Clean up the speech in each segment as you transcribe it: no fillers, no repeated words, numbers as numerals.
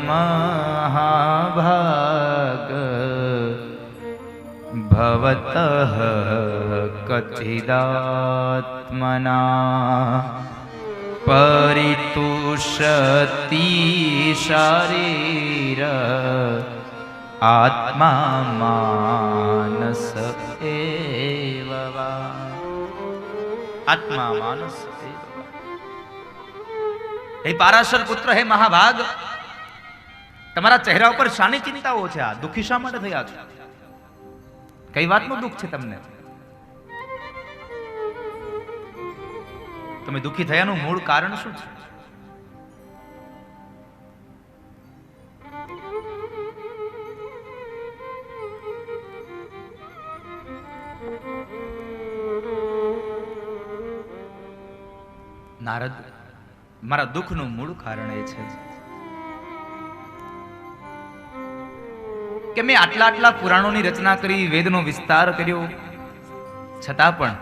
महाभाग भवतः कचिदात्मना परितुषति शरीर आत्मा मानस एव वा। आत्मा मानस एव वा। हे पाराशर पुत्र, हे महाभाग, તમારા ચહેરા ઉપર શાની ચિંતાઓ છે? આ દુખી શા માટે થયા છો? કઈ વાતનું દુઃખ છે તમને? તમે દુખી થયાનું મૂળ કારણ શું છે? નારદ, મારા દુઃખનું મૂળ કારણ એ છે કે મેં આટલા આટલા પુરાણોની રચના કરી, વેદનો વિસ્તાર કર્યો, છતાં પણ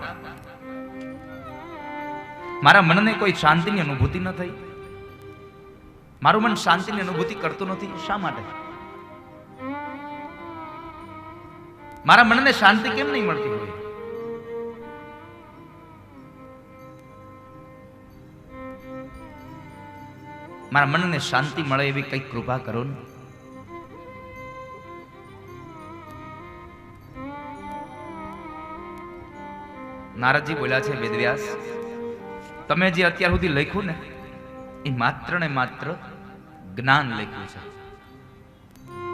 મારા મનને કોઈ શાંતિની અનુભૂતિ ન થઈ. મારું મન શાંતિની અનુભૂતિ કરતું નથી. શા માટે? મારા મનને શાંતિ કેમ નહીં મળતી હોય? મારા મનને શાંતિ મળે એવી કઈક કૃપા કરો ને. નારદજી બોલ્યા છે, વેદવ્યાસ, તમે જે અત્યાર સુધી લખ્યું ને એ માત્ર ને માત્ર જ્ઞાન લખ્યું છે.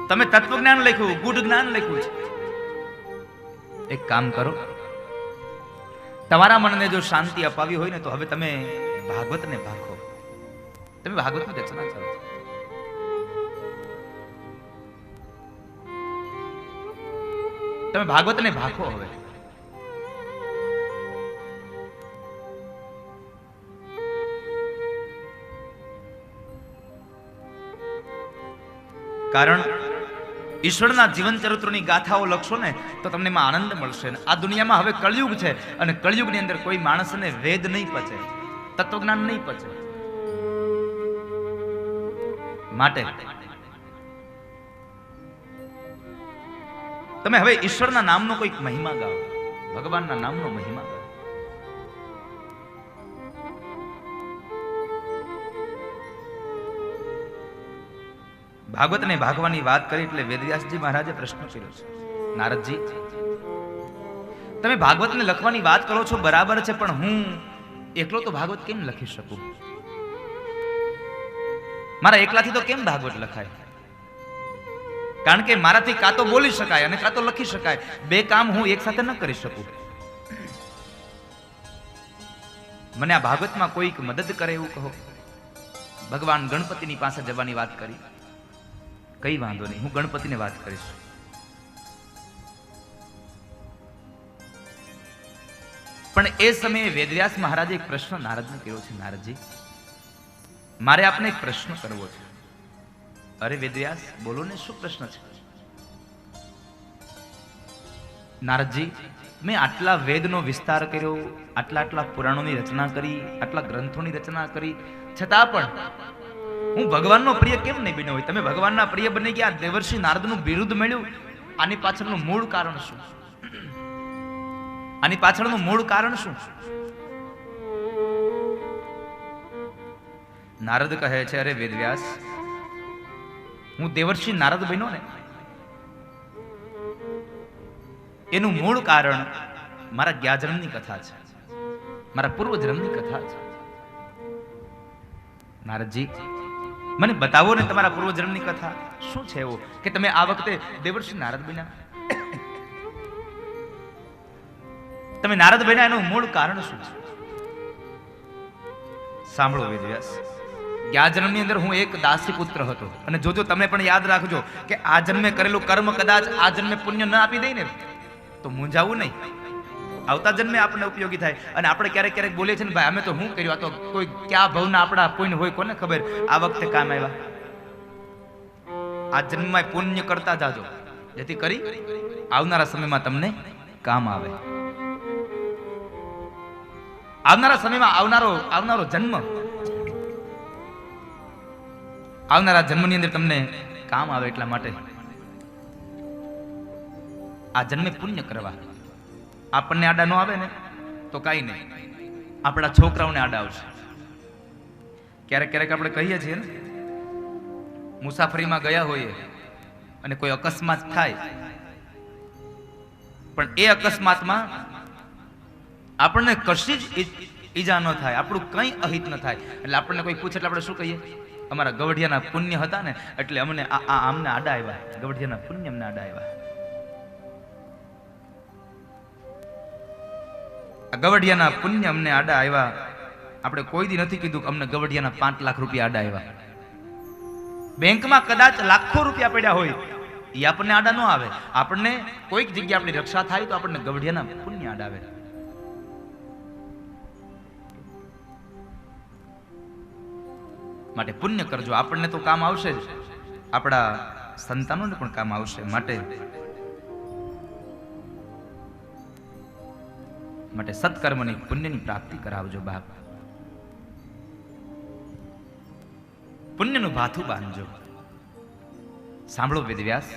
તમે તત્વજ્ઞાન લખ્યું, ગુઢ જ્ઞાન લખ્યું છે. એક કામ કરો, તમારા મનને જો શાંતિ અપાવી હોય ને તો હવે તમે ભાગવતને ભાખો. તમે ભાગવતની રચના કરો. તમે ભાગવતને ભાખો. હવે કારણ ઈશ્વરના જીવન ચરિત્રોની ગાથાઓ લખશો ને તો તમને એમાં આનંદ મળશે. આ દુનિયામાં હવે કળયુગ છે અને કળયુગની અંદર કોઈ માણસને વેદ નહીં પચે, તત્વજ્ઞાન નહીં પચે. માટે તમે હવે ઈશ્વરના નામનો કોઈક મહિમા ગાઓ, ભગવાનના નામનો મહિમા ગાઓ. ભાગવતને ભાગવાની વાત કરી એટલે વેદવ્યાસજી મહારાજે પ્રશ્ન કર્યો છે, નારદજી, તમે ભાગવતને લખવાની વાત કરો છો બરાબર છે, પણ હું એકલો તો ભાગવત કેમ લખી શકું? મારા એકલાથી તો કેમ ભાગવત લખાય? કારણ કે મારાથી કાં તો બોલી શકાય અને કાં તો લખી શકાય. બે કામ હું એક સાથે ન કરી શકું. મને આ ભાગવતમાં કોઈક મદદ કરે એવું કહો. ભગવાન ગણપતિની પાસે જવાની વાત કરી. કઈ વાંધો નહીં, હું ગણપતિને વાત કરીશ. પણ એ સમયે વેદવ્યાસ મહારાજે એક પ્રશ્ન નારદને કર્યો છે, નારદજી, મારે આપને એક પ્રશ્ન કરવો છે. અરે વેદવ્યાસ, બોલો ને, શું પ્રશ્ન છે? નારદજી, મેં આટલા વેદનો વિસ્તાર કર્યો, આટલા પુરાણોની રચના કરી, આટલા ગ્રંથોની રચના કરી, છતાં પણ હું ભગવાનનો પ્રિય કેમ નહીં બન્યો હોય? તમે ભગવાનના પ્રિય બની ગયા, દેવર્ષિ નારદનું બિરુદ મળ્યું. આની પાછળનું મૂળ કારણ શું? આની પાછળનું મૂળ કારણ શું? નારદ કહે છે, અરે વેદવ્યાસ, હું દેવર્ષિ નારદ બન્યો ને એનું મૂળ કારણ મારા જ્ઞાજન્મની કથા છે, મારા પૂર્વજન્મની કથા છે. નારદજી, મને બતાવો ને તમારા પૂર્વજન્મની કથા. શું છે એવું કે તમે આ વખતે દેવર્ષિ નારદ બન્યા? તમે નારદ બન્યા એનું મૂળ કારણ શું છે? સાંભળો વેદવ્યાસ, જ્ઞાજન્મની અંદર હું એક દાસી પુત્ર હતો. અને જોજો, તમે પણ યાદ રાખજો કે આ જન્મે કરેલું કર્મ કદાચ આ જન્મે પુણ્ય ન આપી દે ને તો મૂંઝાવું નહીં. આવતા જન્મે આપણને ઉપયોગી થાય. અને આપણે ક્યારેક ક્યારેક બોલીએ છીએ ને, ભાઈ અમે તો શું કર્યું, આ તો કોઈ ક્યાં ભવના આપણા પુણ્ય હોય કોને ખબર. આ વખતે કામ આવ્યા. આ જન્મમાં પુણ્ય કરતા જાજો, જેથી કરી આવનારા સમયમાં તમને કામ આવે. આવનારા સમયમાં આવનારો જન્મ આવનારા જન્મની અંદર તમને કામ આવે એટલા માટે આ જન્મે પુણ્ય કરવા. આપણને આડા ન આવે ને તો કાંઈ નહીં, આપણા છોકરાઓને આડા આવશે. ક્યારેક ક્યારેક આપણે કહીએ છીએ ને, મુસાફરીમાં ગયા હોઈએ અને કોઈ અકસ્માત થાય, પણ એ અકસ્માતમાં આપણને કશી જ ઈજા ન થાય, આપણું કંઈ અહિત ન થાય. એટલે આપણને કોઈ પૂછે એટલે આપણે શું કહીએ? અમારા ગવઢિયાના પુણ્ય હતા ને એટલે અમને આમને આડા આવ્યા, ગવઢિયાના પુણ્ય અમને આડા આવ્યા. ગવઢિયાના પુણ્ય અમને આડા આવ્યા. આપણે કોઈ દી નથી કીધું કે અમને ગવઢિયાના 5 લાખ રૂપિયા આડા આવ્યા. બેંકમાં કદાચ લાખો રૂપિયા પડ્યા હોય, એ આપણને આડા ન આવે. આપણને કોઈક જગ્યાએ આપણી રક્ષા થાય તો આપણને ગવઢિયાના પુણ્ય આડા આવે. માટે પુણ્ય કરજો, આપણને તો કામ આવશે જ, આપણા સંતાનોને પણ કામ આવશે. માટે સત્કર્મની પુણ્યની પ્રાપ્તિ કરાવજો બાપ. પુણ્યનું ભાથું બાંધજો. સાંભળો વેદવ્યાસ,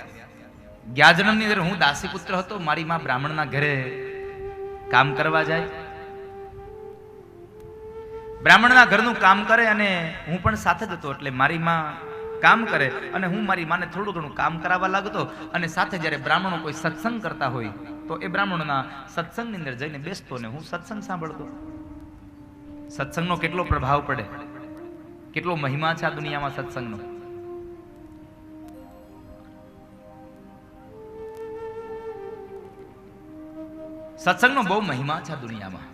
ગયા જન્મની અંદર હું દાસી પુત્ર હતો. મારી માં બ્રાહ્મણના ઘરે કામ કરવા જાય, બ્રાહ્મણના ઘરનું કામ કરે અને હું પણ સાથે જ હતો. એટલે મારી માં કામ કરે અને હું મારી માને થોડું ઘણું કામ કરાવવા લાગતો. અને સાથે જ્યારે બ્રાહ્મણો કોઈ સત્સંગ કરતા હોય તો એ બ્રાહ્મણોના સત્સંગની અંદર જઈને બેસતો ને હું સત્સંગ સાંભળતો. સત્સંગનો કેટલો પ્રભાવ પડે, કેટલો મહિમા છે આ દુનિયામાં સત્સંગનો. સત્સંગનો બહુ મહિમા છે આ દુનિયામાં.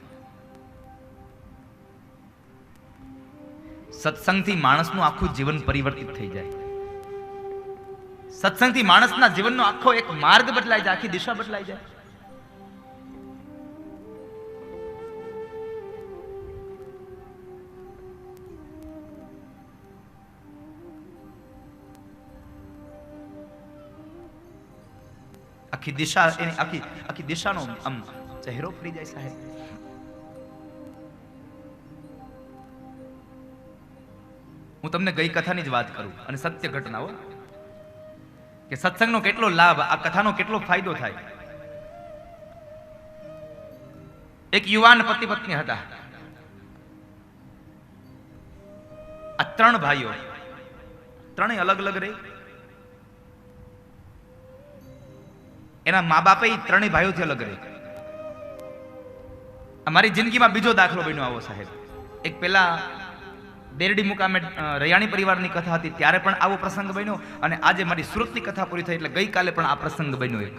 સત્સંગથી માણસનું આખું જીવન પરિવર્તિત થઈ જાય. સત્સંગથી માણસના જીવનનો આખો એક માર્ગ બદલાઈ જાય, આખી દિશા બદલાઈ જાય. આખી દિશા, એની આખી દિશાનો આમ ચહેરો ફરી જાય સાહેબ. હું તમને ગઈ કથાની જ વાત કરું અને સત્ય ઘટનાઓ, કે સત્સંગનો કેટલો લાભ, આ કથાનો કેટલો ફાયદો થાય. એક યુવાન પતિ પત્ની હતા. આ 3 ભાઈઓ, ત્રણેય અલગ અલગ રહી. એના મા બાપે 3 ભાઈઓથી અલગ રહી. અમારી જિંદગીમાં બીજો દાખલો બન્યો આવો સાહેબ. એક પેલા બેરડી મુકામે રૈયાણી પરિવારની કથા હતી ત્યારે પણ આવો પ્રસંગ બન્યો, અને આજે મારી સુરતની કથા પૂરી થઈ એટલે ગઈકાલે પણ આ પ્રસંગ બન્યો. એક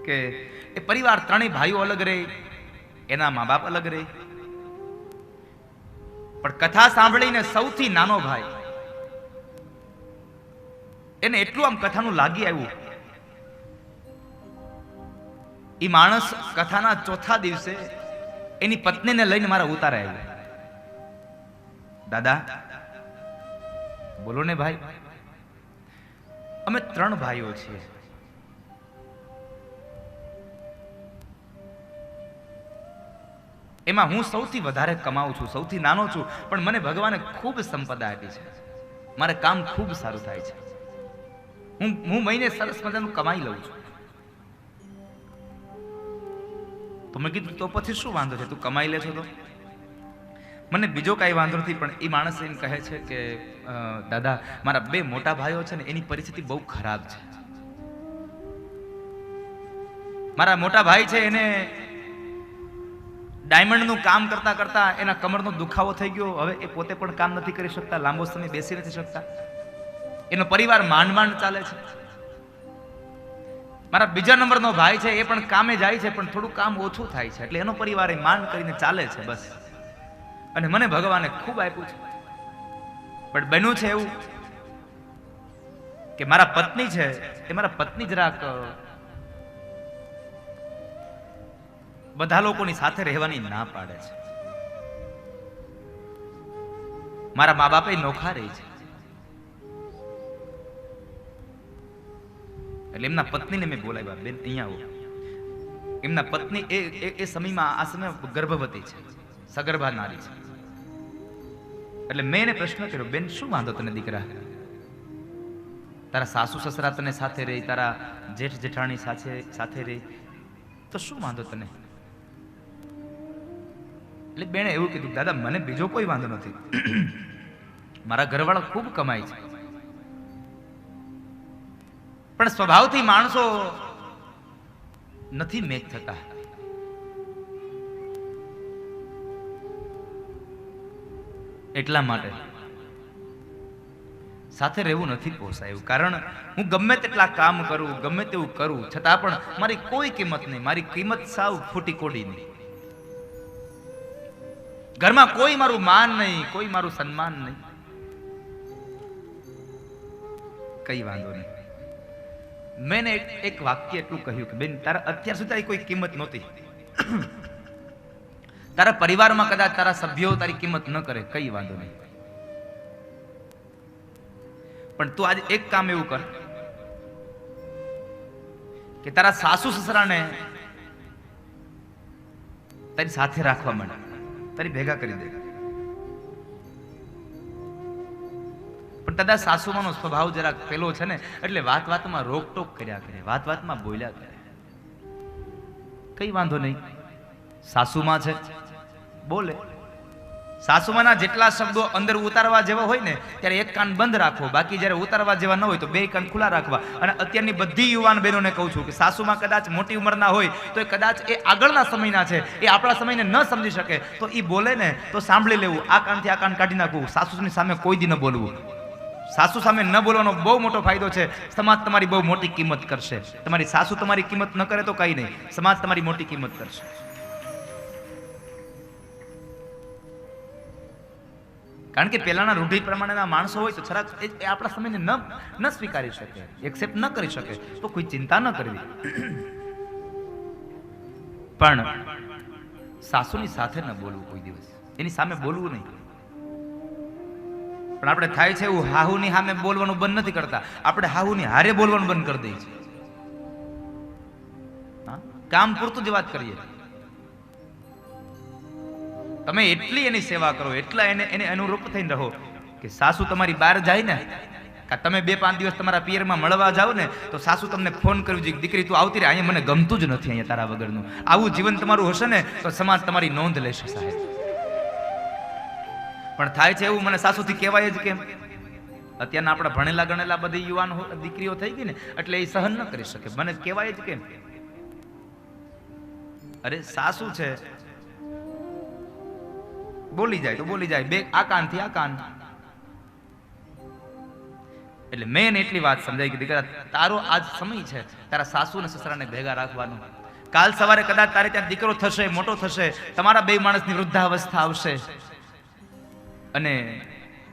કે એ પરિવાર 3 ભાઈઓ અલગ રહે, એના મા બાપ અલગ રહે. પણ કથા સાંભળીને સૌથી નાનો ભાઈ, એને એટલું આમ કથાનું લાગી આવ્યું. એ માણસ કથાના ચોથા દિવસે એની પત્નીને લઈને મારા ઉતારે આવ્યો. દાદા બોલો ને ભાઈ, અમે 3 ભાઈઓ છીએ. એમાં હું સૌથી વધારે કમાઉં છું, સૌથી નાનો છું, પણ મને ભગવાને ખૂબ સંપદા આપી છે. મારે કામ ખૂબ સારું થાય છે. હું મહિને સરસ મજાનું કમાઈ લઉં છું. તો મેં કીધું તો પછી શું વાંધો છે, તું કમાઈ લે છો તો મને બીજો કાંઈ વાંધો નથી. પણ એ માણસ એમ કહે છે કે દાદા મારા 2 મોટા ભાઈઓ છે ને એની પરિસ્થિતિ બહુ ખરાબ છે. મારા મોટા ભાઈ છે એને ડાયમંડનું કામ કરતા કરતા એના કમરનો દુખાવો થઈ ગયો. હવે એ પોતે પણ કામ નથી કરી શકતા, લાંબો સમય બેસી નથી શકતા. એનો પરિવાર માંડ માંડ ચાલે છે. મારા બીજા નંબરનો ભાઈ છે એ પણ કામે જાય છે, પણ થોડું કામ ઓછું થાય છે, એટલે એનો પરિવાર એ માંડ કરીને ચાલે છે બસ. અને મને ભગવાને ખૂબ આપ્યું છે. પણ બન્યું છે એવું કે મારા પત્ની છે એ મારા પત્ની જરાક બધા લોકોની સાથે રહેવાની ના પાડે છે. મારા મા બાપે નોખા રહી છે, એટલે એમના પત્નીને મેં બોલાવ્યા, બેન અહીંયા આવો. એમના પત્ની એ સમયમાં આ સમય ગર્ભવતી છે, સગર્ભા નારી છે. એટલે મેં એને પ્રશ્ન કર્યો, બેન શું વાંધો તને દીકરા? તારા સાસુ સસરા તને સાથે રહી, તારા જેઠ જેઠાણી સાથે રહી, તો શું વાંધો તને? એટલે બેને એવું કીધું, દાદા મને બીજો કોઈ વાંધો નથી, મારા ઘરવાળા ખૂબ કમાય છે, પણ સ્વભાવથી માણસો નથી મેચ થતા. એટલા માટે સાથે રહેવું નથી પોસાયું. કારણ હું ગમે તેટલા કામ કરું, ગમે તેવું કરું, છતાં પણ મારી કોઈ કિંમત નહીં, મારી કિંમત સાવ ફૂટી કોડી નહીં. ઘરમાં કોઈ મારું માન નહીં, કોઈ મારું સન્માન નહીં. કઈ વાંધો નહીં. મેં એક વાક્ય એટલું કહ્યું કે બેન તારા અત્યાર સુધી કોઈ કિંમત નહોતી, તારા પરિવારમાં કદાચ તારા સભ્યો તારી કિંમત ન કરે, કઈ વાંધો નહીં, પણ તું આજે એક કામ એવું કર કે તારા સાસુ સસરાને તારી સાથે રાખવા માંડ, તારી ભેગા કરી દે. પણ દાદા સાસુમાનો સ્વભાવ જરાક પેલો છે ને, એટલે વાત વાતમાં રોકટોક કર્યા કરે, વાત વાતમાં બોલ્યા કરે. કઈ વાંધો નહીં, સાસુમાં છે બોલે. સાસુમાના જેટલા શબ્દો અંદર ઉતારવા જેવા હોય ને ત્યારે એક કાન બંધ રાખવો, બાકી જ્યારે ઉતારવા જેવા ન હોય તો બે કાન ખુલ્લા રાખવા. અને અત્યારની બધી યુવાન બહેનોને કહું છું કે સાસુમાં કદાચ મોટી ઉંમરના હોય તો કદાચ એ આગળના સમયના છે, એ આપણા સમયને ન સમજી શકે, તો એ બોલે ને તો સાંભળી લેવું, આ કાનથી આ કાન કાઢી નાખવું. સાસુની સામે કોઈ દી ન બોલવું. સાસુ સામે ન બોલવાનો બહુ મોટો ફાયદો છે. સમાજ તમારી બહુ મોટી કિંમત કરશે. તમારી સાસુ તમારી કિંમત ન કરે તો કઈ નહીં, સમાજ તમારી મોટી કિંમત કરશે. કારણ કે પહેલાના રૂઢિ પ્રમાણેના માણસો હોય તો છરાક એ આપણા સમયને ન સ્વીકારી શકે, એક્સેપ્ટ ન કરી શકે, તો કોઈ ચિંતા ન કરવી. પણ સાસુની સાથે ન બોલવું કોઈ દિવસ, એની સામે બોલવું નહીં. પણ આપણે થાય છે એવું, હાહુની સામે બોલવાનું બંધ નથી કરતા, આપણે હાહુની હારે બોલવાનું બંધ કરી દઈએ છીએ. કામ પૂરતું જ વાત કરીએ. તમે એટલી એની સેવા કરો, એટલા એને અનુરૂપ થઈને રહો કે સાસુ તમારી બહાર જાય ને, તમે 2-5 દિવસ તમારા પિયરમાં મળવા જાઓ ને તો સાસુ તમને ફોન કરવી જોઈએ, દીકરી તું આવતી રહે, અહીંયા મને ગમતું જ નથી અહીંયા તારા વગરનું. આવું જીવન તમારું હશે ને તો સમાજ તમારી નોંધ લેશે સાહેબ. પણ થાય છે એવું, મને સાસુથી કહેવાય જ કેમ? અત્યારના આપણા ભણેલા ગણેલા બધી યુવાન દીકરીઓ થઈ ગઈ ને એટલે એ સહન ન કરી શકે, મને કહેવાય જ કેમ? અરે સાસુ છે, બોલી જાય તો બોલી જાય, બે આ કાનથી આ કાન. એટલે મેં એટલી વાત સમજાય કે દીકરા તારો આજ સમય છે તારા સાસુ અને સસરાને ભેગા રાખવાનો. કાલ સવારે કદાચ તારે ત્યાં દીકરો થશે, મોટો થશે, તમારા બે માણસની વૃદ્ધાવસ્થા આવશે અને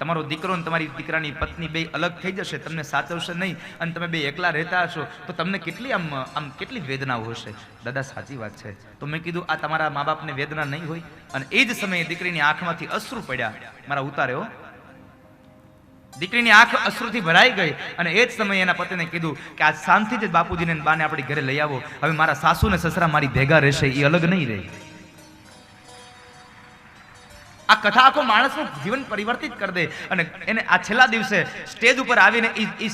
તમારો દીકરો અને તમારી દીકરાની પત્ની બે અલગ થઈ જશે, તમને સાચવશે નહીં અને તમે બે એકલા રહેતા હશો તો તમને કેટલી આમ કેટલી વેદનાઓ હશે. દાદા સાચી વાત છે. તો મેં કીધું આ તમારા મા બાપને વેદના નહીં હોય? અને એ જ સમયે દીકરીની આંખમાંથી અશ્રુ પડ્યા, મારા ઉતાર્યો, દીકરીની આંખ અશ્રુથી ભરાઈ ગઈ અને એ જ સમયે એના પતિને કીધું કે આજ શાંતિથી બાપુજીને બાને આપણી ઘરે લઈ આવો, હવે મારા સાસુ ને સસરા મારી ભેગા રહેશે, એ અલગ નહીં રહે. આ કથા આખો માણસનું જીવન પરિવર્તિત કરી દે. અને એને આ છેલ્લા દિવસે સ્ટેજ ઉપર આવીને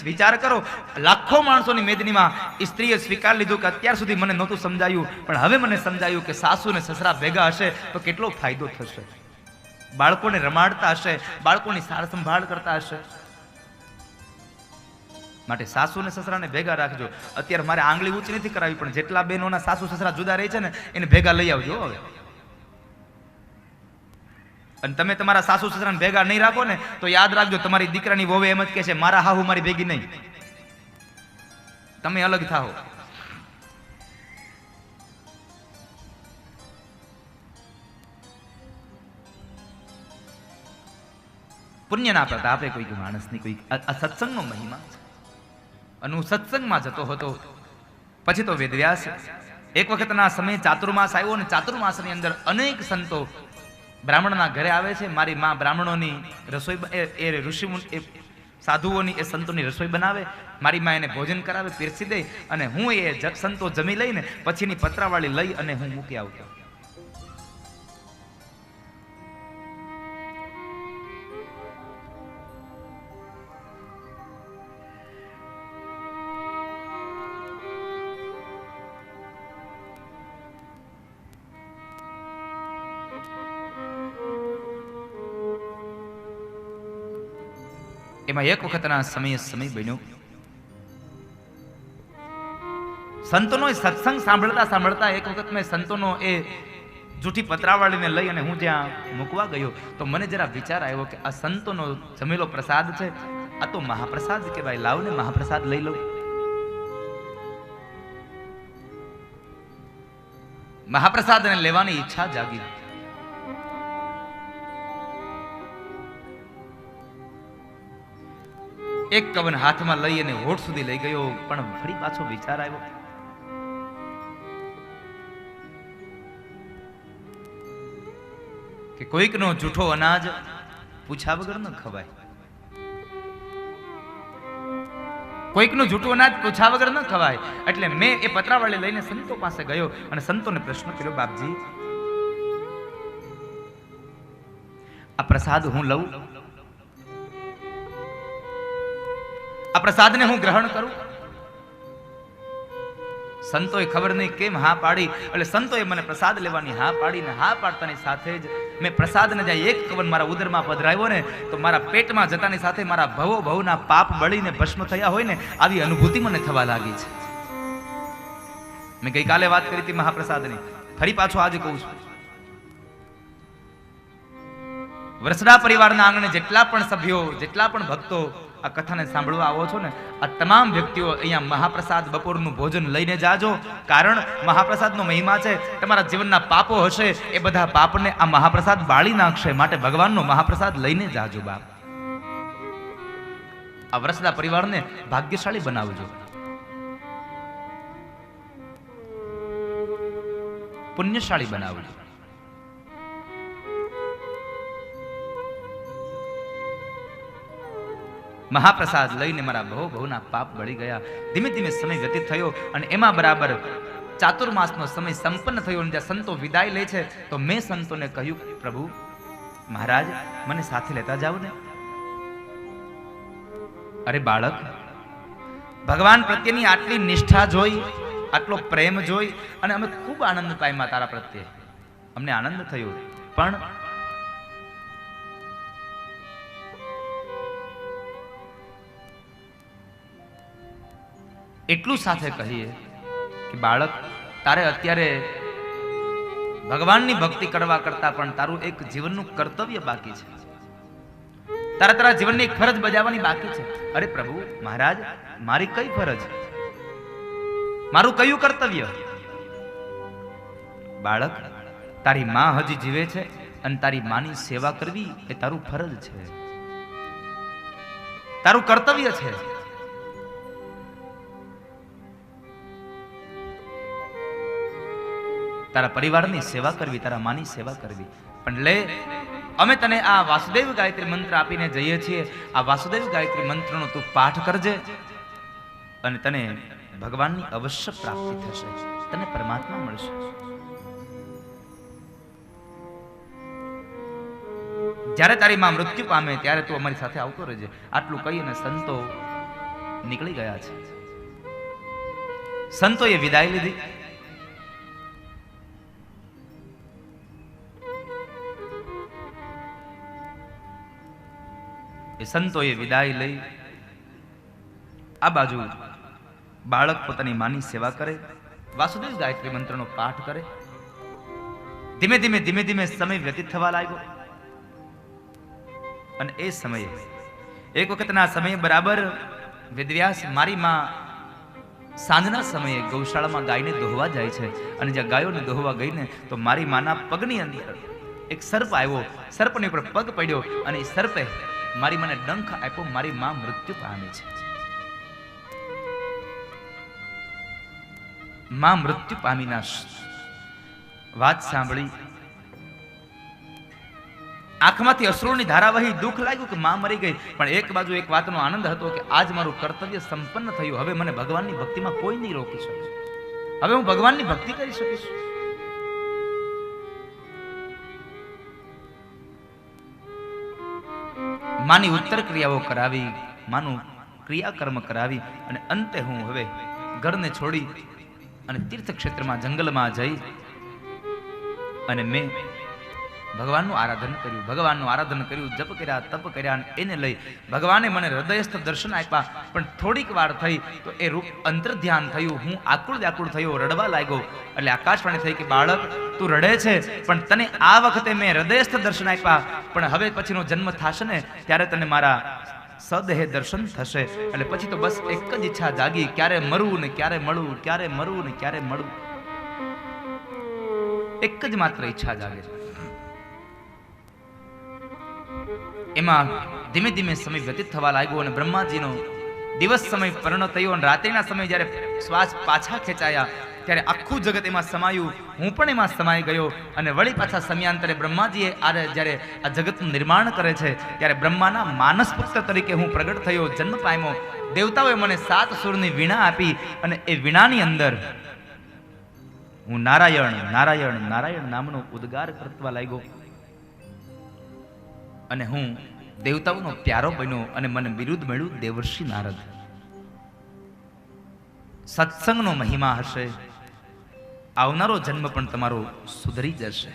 વિચાર કરો, લાખો માણસોની મેદનીમાં સ્ત્રીએ સ્વીકાર લીધું કે અત્યાર સુધી મને નહોતું સમજાયું પણ હવે મને સમજાયું કે સાસુ ને સસરા ભેગા હશે તો કેટલો ફાયદો થશે. બાળકોને રમાડતા હશે, બાળકોની સાર સંભાળ કરતા હશે. માટે સાસુ ને સસરાને ભેગા રાખજો. અત્યારે મારે આંગળી ઊંચી નથી કરાવી, પણ જેટલા બહેનોના સાસુ સસરા જુદા રહે છે ને એને ભેગા લઈ આવજો હવે. અને તમે તમારા સાસુ સસરાને ભેગા નહીં રાખો ને તો યાદ રાખજો, તમારી દીકરાની વહુ એમ જ કહે છે મારા હાહુ મારી ભેગી નહીં, તમે અલગ થાઓ. પુણ્યના પ્રતાપે કોઈ માણસની કોઈ આ સત્સંગનો મહિમા છે. અને હું સત્સંગમાં જતો હતો, પછી તો વેદવ્યાસ એક વખતના સમયે ચાતુર્માસ આવ્યો અને ચાતુર્માસની અંદર અનેક સંતો બ્રાહ્મણના ઘરે આવે છે. મારી માં બ્રાહ્મણોની રસોઈ, એ ઋષિ એ સાધુઓની એ સંતોની રસોઈ બનાવે, મારી માં એને ભોજન કરાવે, પીરસી દે અને હું એ સંતો જમી લઈને પછીની પતરાવાળી લઈ અને હું મૂકી આવતો. એમાં એક વખતના સમય બન્યો, સંતોનો સત્સંગ સાંભળતા સાંભળતા એક વખત મેં સંતોનો એ જૂઠી પતરાવાળીને લઈ અને હું જ્યાં મૂકવા ગયો તો મને જરા વિચાર આવ્યો કે આ સંતોનો જમેલો પ્રસાદ છે, આ તો મહાપ્રસાદ કહેવાય, લાવ ને મહાપ્રસાદ લઈ લઉં. મહાપ્રસાદને લેવાની ઈચ્છા જાગી. એક કવન હાથમાં લઈ અને હોઠ સુધી લઈ ગયો, પણ ફરી પાછો વિચાર આવ્યો કે કોઈકનો જૂઠો અનાજ પૂછ્યા વગર ન ખવાય, કોઈકનું જૂઠું અનાજ પૂછ્યા વગર ન ખવાય. એટલે મેં એ પતરાવાળી લઈને સંતો પાસે ગયો અને સંતોને પ્રશ્ન કર્યો, બાપજી આ પ્રસાદ હું લઉં, આ પ્રસાદને હું ગ્રહણ કરું? સંતોએ ખબર નહીં કેમ હા પાડી, એટલે સંતોએ મને પ્રસાદ લેવાની હા પાડીને હા પાડતાની સાથે જ મેં પ્રસાદને જાય એક કવન મારા ઉદરમાં પધરાવ્યો ને તો મારા પેટમાં જતાની સાથે મારા ભવના પાપ બળીને ભસ્મ થયા હોય ને આવી અનુભૂતિ મને થવા લાગી છે. મેં ગઈકાલે વાત કરી હતી મહાપ્રસાદની, ફરી પાછો આજે કહું છું. વરસડા પરિવારના આંગણે જેટલા પણ સભ્યો, જેટલા પણ ભક્તો આ કથાને સાંભળવા આવો છો ને, આ તમામ વ્યક્તિઓ અહીંયા મહાપ્રસાદ બપોરનું ભોજન લઈને જાજો. કારણ મહાપ્રસાદનો મહિમા છે, તમારા જીવનના પાપો હશે એ બધા પાપને આ મહાપ્રસાદ બાળી નાખશે. માટે ભગવાનનો મહાપ્રસાદ લઈને જાજો બાપ. આ વરસડા પરિવારને ભાગ્યશાળી બનાવજો, પુણ્યશાળી બનાવજો. મહાપ્રસાદ લઈને મારા ભવના પાપ બળી ગયા. ધીમે ધીમે સમય વ્યતીત થયો અને એમાં બરાબર ચાતુર્માસનો સમય સંપન્ન થયો અને જ્યાં સંતો વિદાય લે છે તો મેં સંતોને કહ્યું, પ્રભુ મહારાજ મને સાથે લેતા જાવ ને. અરે બાળક, ભગવાન પ્રત્યેની આટલી નિષ્ઠા જોઈ, આટલો પ્રેમ જોઈ અને અમે ખૂબ આનંદ પામ્યા તારા પ્રત્યે, અમને આનંદ થયો. પણ એટલું સાથે કહીએ કે બાળક, તારે અત્યારે ભગવાનની ભક્તિ કરવા કરતા પણ તારું એક જીવનનું કર્તવ્ય બાકી છે, તારા જીવનની એક ફરજ બજાવવાની બાકી છે. અરે પ્રભુ મહારાજ, મારી કઈ ફરજ, મારું કયું કર્તવ્ય? બાળક, તારી માં હજી જીવે છે અને તારી માની સેવા કરવી એ તારું ફરજ છે, તારું કર્તવ્ય છે. તારા પરિવારની સેવા કરવી, તારા માની સેવા કરવી. પણ લે, અમે તને આ વાસુદેવ ગાયત્રી મંત્ર આપીને જઈએ છીએ. આ વાસુદેવ ગાયત્રી મંત્રનો તું પાઠ કરજે અને તને ભગવાનની અવશ્ય પ્રાપ્તિ થશે, તને પરમાત્મા મળશે. જ્યારે તારી માં મૃત્યુ પામે ત્યારે તું અમારી સાથે આવતો રહેજે. આટલું કહીને સંતો નીકળી ગયા છે. સંતોએ વિદાય લીધી. સંતોએ વિદાય લઈ આ બાજુ બાળક પોતાની માની સેવા કરે, વાસુદેવ ગાયત્રી મંત્રનો પાઠ કરે. ધીમે ધીમે સમય વ્યતીત થવા લાગ્યો અને એ સમયે એક વખતના સમયે બરાબર વેદવ્યાસ મારી માં સાંજના સમયે ગૌશાળામાં ગાયને દોહવા જાય છે અને જ્યાં ગાયોને દોહવા ગઈને તો મારી માના પગની અંદર એક સર્પ આવ્યો. સર્પની ઉપર પગ પડ્યો અને એ સર્પે મારી મને ડંખ આપ્યો. મારી માં મૃત્યુ પામી છે. માં મૃત્યુ પામીના વાત સાંભળી આંખમાંથી અશ્રુની ધારા વહી. દુઃખ લાગ્યું કે માં મરી ગઈ, પણ એક બાજુ એક વાતનો આનંદ હતો કે આજ મારું કર્તવ્ય સંપન્ન થયું. હવે મને ભગવાનની ભક્તિમાં કોઈ નહીં રોકી શકે. હવે હું ભગવાનની ભક્તિ કરી શકીશ. માની ઉત્તર ક્રિયાઓ કરાવી, માનું ક્રિયાકર્મ કરાવી અને અંતે હું હવે ઘરને છોડી અને તીર્થક્ષેત્રમાં જંગલમાં જઈ અને મેં ભગવાનનું આરાધન કર્યું, ભગવાનનું આરાધન કર્યું, જપ કર્યા, તપ કર્યા, અને એને લઈ ભગવાને મને હૃદયસ્થ દર્શન આપ્યા. પણ થોડીક વાર થઈ તો એ રૂપ અંતર ધ્યાન થયું, હું આકુળ વ્યાકુળ થયો, રડવા લાગ્યો. એટલે આકાશવાણી થઈ કે બાળક તું રડે છે, પણ તને આ વખતે મેં હૃદયસ્થ દર્શન આપ્યા, પણ હવે પછીનો જન્મ થશે ને ત્યારે તને મારા સદેહે દર્શન થશે. એટલે પછી તો બસ એક જ ઈચ્છા જાગી, ક્યારે મરવું ને ક્યારે મળવું, ક્યારે મરવું ને ક્યારે મળવું. એક જ માત્ર ઈચ્છા જાગે છે. એમાં ધીમે ધીમે સમય વ્યતીત થવા લાગ્યો અને બ્રહ્માજીનો દિવસ સમય પૂર્ણ થયો અને રાત્રિના સમય જ્યારે શ્વાસ પાછા ખેંચાયા ત્યારે આખું જગત એમાં સમાયું, હું પણ એમાં સમાઈ ગયો. અને વળી પાછા સમયાંતરે બ્રહ્માજીએ જ્યારે આ જગતનું નિર્માણ કરે છે ત્યારે બ્રહ્માના માનસ પુત્ર તરીકે હું પ્રગટ થયો, જન્મ પામ્યો. દેવતાઓએ મને 7 સુરની વીણા આપી અને એ વીણાની અંદર હું નારાયણ નારાયણ નારાયણ નામનો ઉદ્ગાર કરતા લાગ્યો અને હું દેવતાઓનો પ્યારો બન્યો અને મને બિરુદ મળ્યું દેવર્ષિ નારદ. સત્સંગનો મહિમા હશે, આવનારો જન્મ પણ તમારો સુધરી જશે,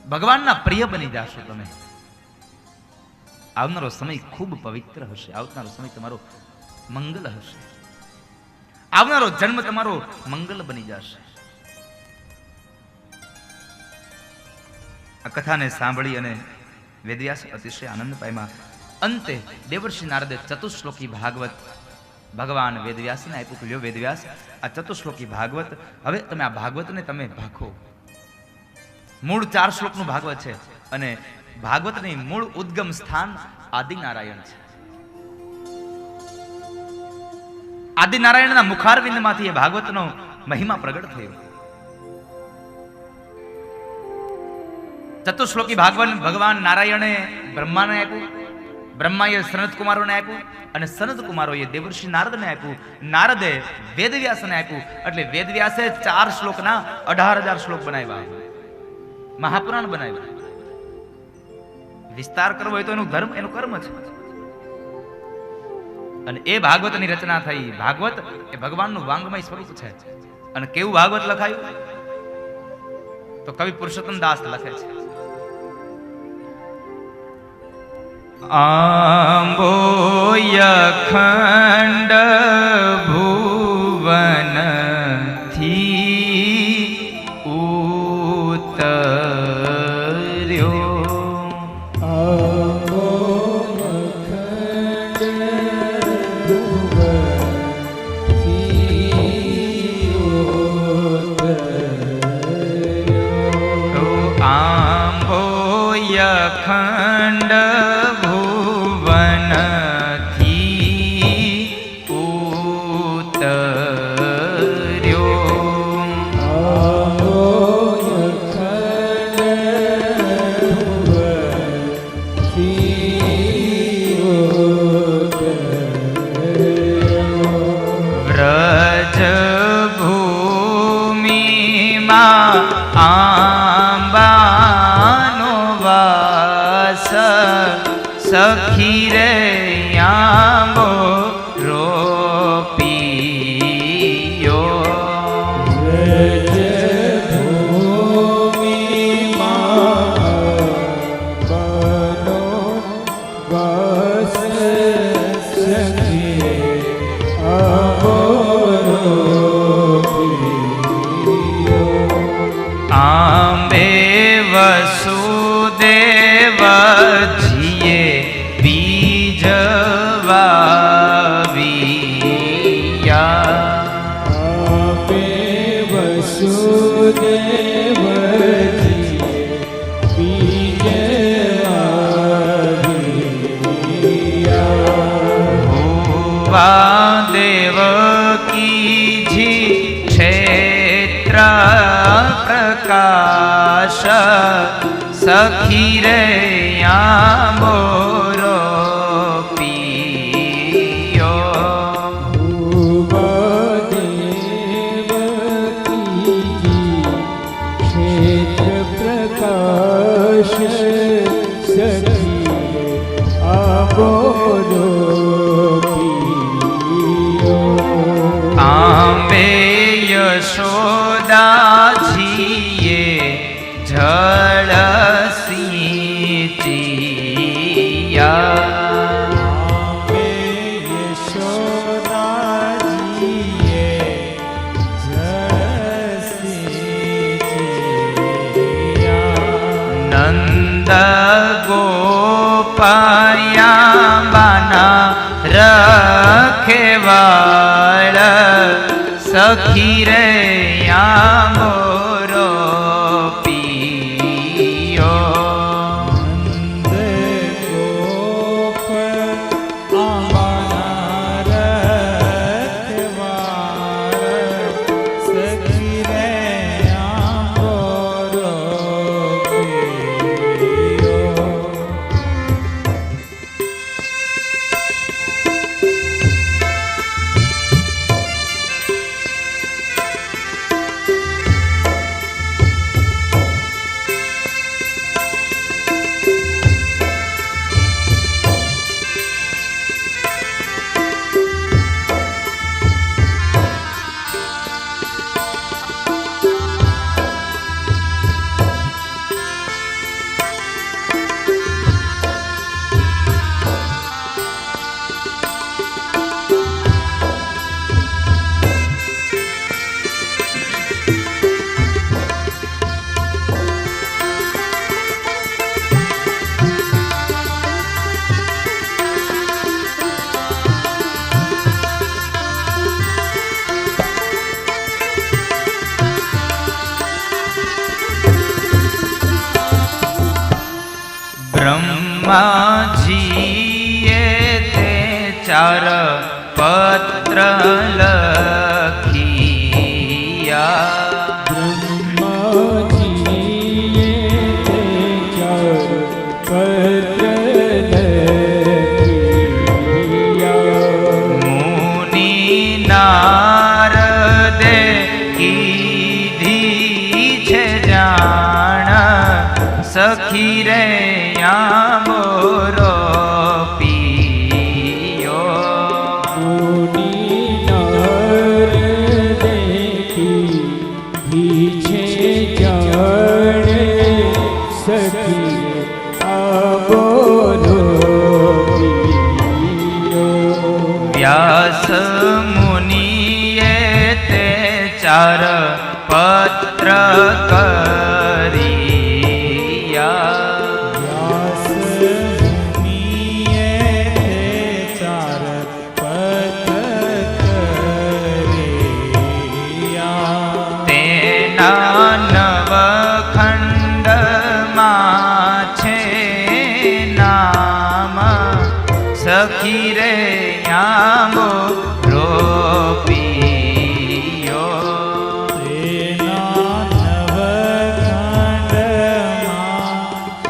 ભગવાનના પ્રિય બની જશો તમે. આવનારો સમય ખૂબ પવિત્ર હશે, આવનારો સમય તમારો મંગલ હશે, આવનારો જન્મ તમારો મંગલ બની જશે. આ કથાને સાંભળી અને વેદવ્યાસ અતિશય આનંદ પામ્યા. અંતે દેવર્ષિ નારદે ચતુશ્લોકી ભાગવત ભગવાન વેદવ્યાસને આપ્યું કે લ્યો વેદવ્યાસ, આ ચતુશ્લોકી ભાગવત હવે તમે આ ભાગવતને તમે ભાખો. મૂળ 4 શ્લોકનું ભાગવત છે અને ભાગવતની મૂળ ઉદ્ગમ સ્થાન આદિનારાયણ છે. આદિનારાયણના મુખારવિંદમાંથી એ ભાગવતનો મહિમા પ્રગટ થયો. ચતુશ્લોકી ભાગવત ભગવાન નારાયણે બ્રહ્માને આપ્યું, બ્રહ્માએ સનત કુમારોને આપ્યું અને સનત કુમારોએ દેવર્ષિ નારદને આપ્યું, નારદે વેદવ્યાસને આપ્યું. એટલે વેદવ્યાસે 4 શ્લોકના 18,000 શ્લોક બનાવ્યા, મહાપુરાણ બનાવ્યા. વિસ્તાર કરવો હોય તો એનું ધર્મ એનું કર્મ છે. અને એ ભાગવતની રચના થઈ. ભાગવત એ ભગવાનનું વાંગમય સ્વરૂપ છે. અને કેવું ભાગવત લખાયું તો કવિ પુરુષોત્તમ દાસ લખે છે, આંબોય ખંડ ભુવન થી ઉતર્યો, આંબોય ખંડ સખી રે આંબો રોપિયો, આંબે વસુદેવ દેવકીજી ક્ષેત્ર પ્રકાશ સખી રે આંબો યશોદાજીએ નંદ ગોપાયા બાના રખેવાળ સખી રે મોરો પિયો. બ્રહ્માજીએ તે ચાર પત્ર લખિયા. બ્રહ્માજીએ તે ચાર પત્ર લખિયા. મુનિ નારદે કીધી છે જાણ સખી રે મોરો પિયો. મુનિ નારદે કીધી છે જાણે સખી મોરો પિયો. વ્યાસ મુનિએ તે ચાર પત્ર કર્યા. નવખંડમાં છે નામ સખી રે મોરો પિયો. નવખંડમાં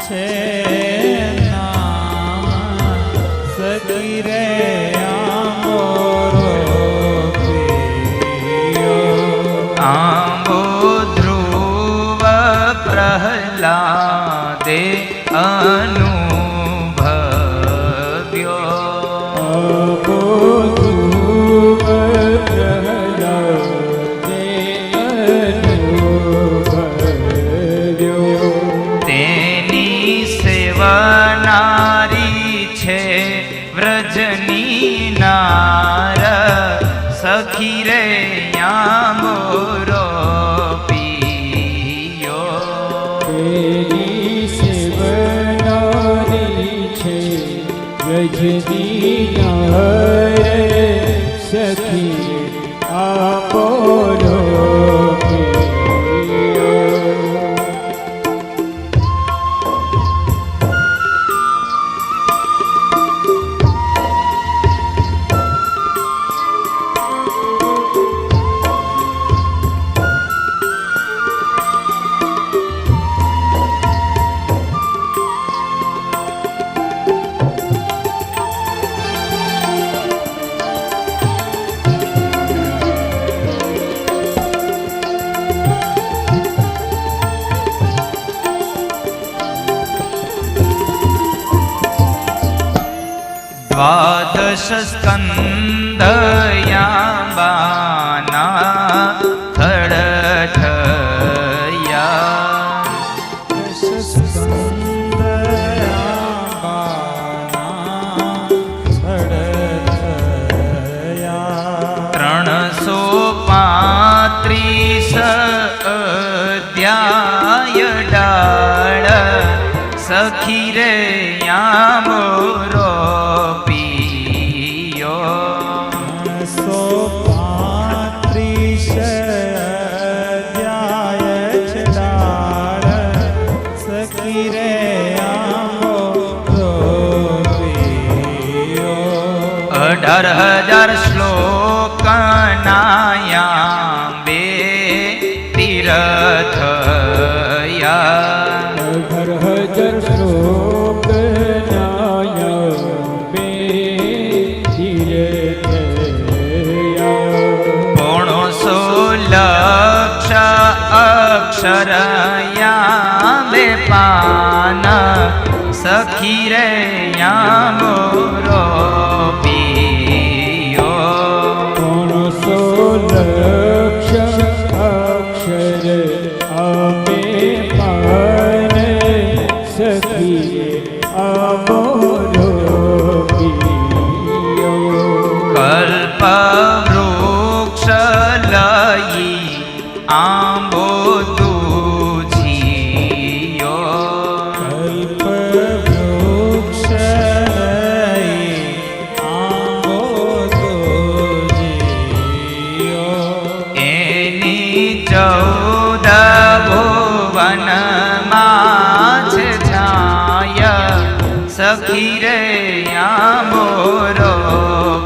છે નામ સખી રે મોરો પિયો. પ્રહલાદે અનુભવ્યો. તેની સેવનારી છે વ્રજની નાર સખી રે મોરો રજની નારે સખી આપોલો દ્વાદશ સ્કંદયાબાના થડઠયા. યામોરો પિયો 135 અધ્યાય છડાળ સખી રે આંબો પિયો 18,000 શ્લોક નાયા બે તીરથયા 18,000 શ્લોક નાયા બે તીરથયા 500 લક્ષ અક્ષરયા બે પાન સખી રે યામોરો પિયો 500 લક્ષ અક્ષર આપે પાન સખી આંબોરો પિયો કલ્પ વૃક્ષ લઈ આંબો તુજીયો કલ્પ વૃક્ષ લઈ આંબો તુજીયો એની 14 ભુવનમાં છે છાય સખી રે યામોરો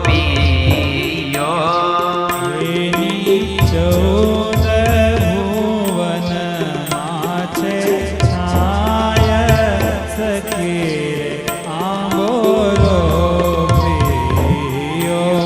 પિયો એની 14 ભુવનમાં છે છાય સખી આંબોરો પિયો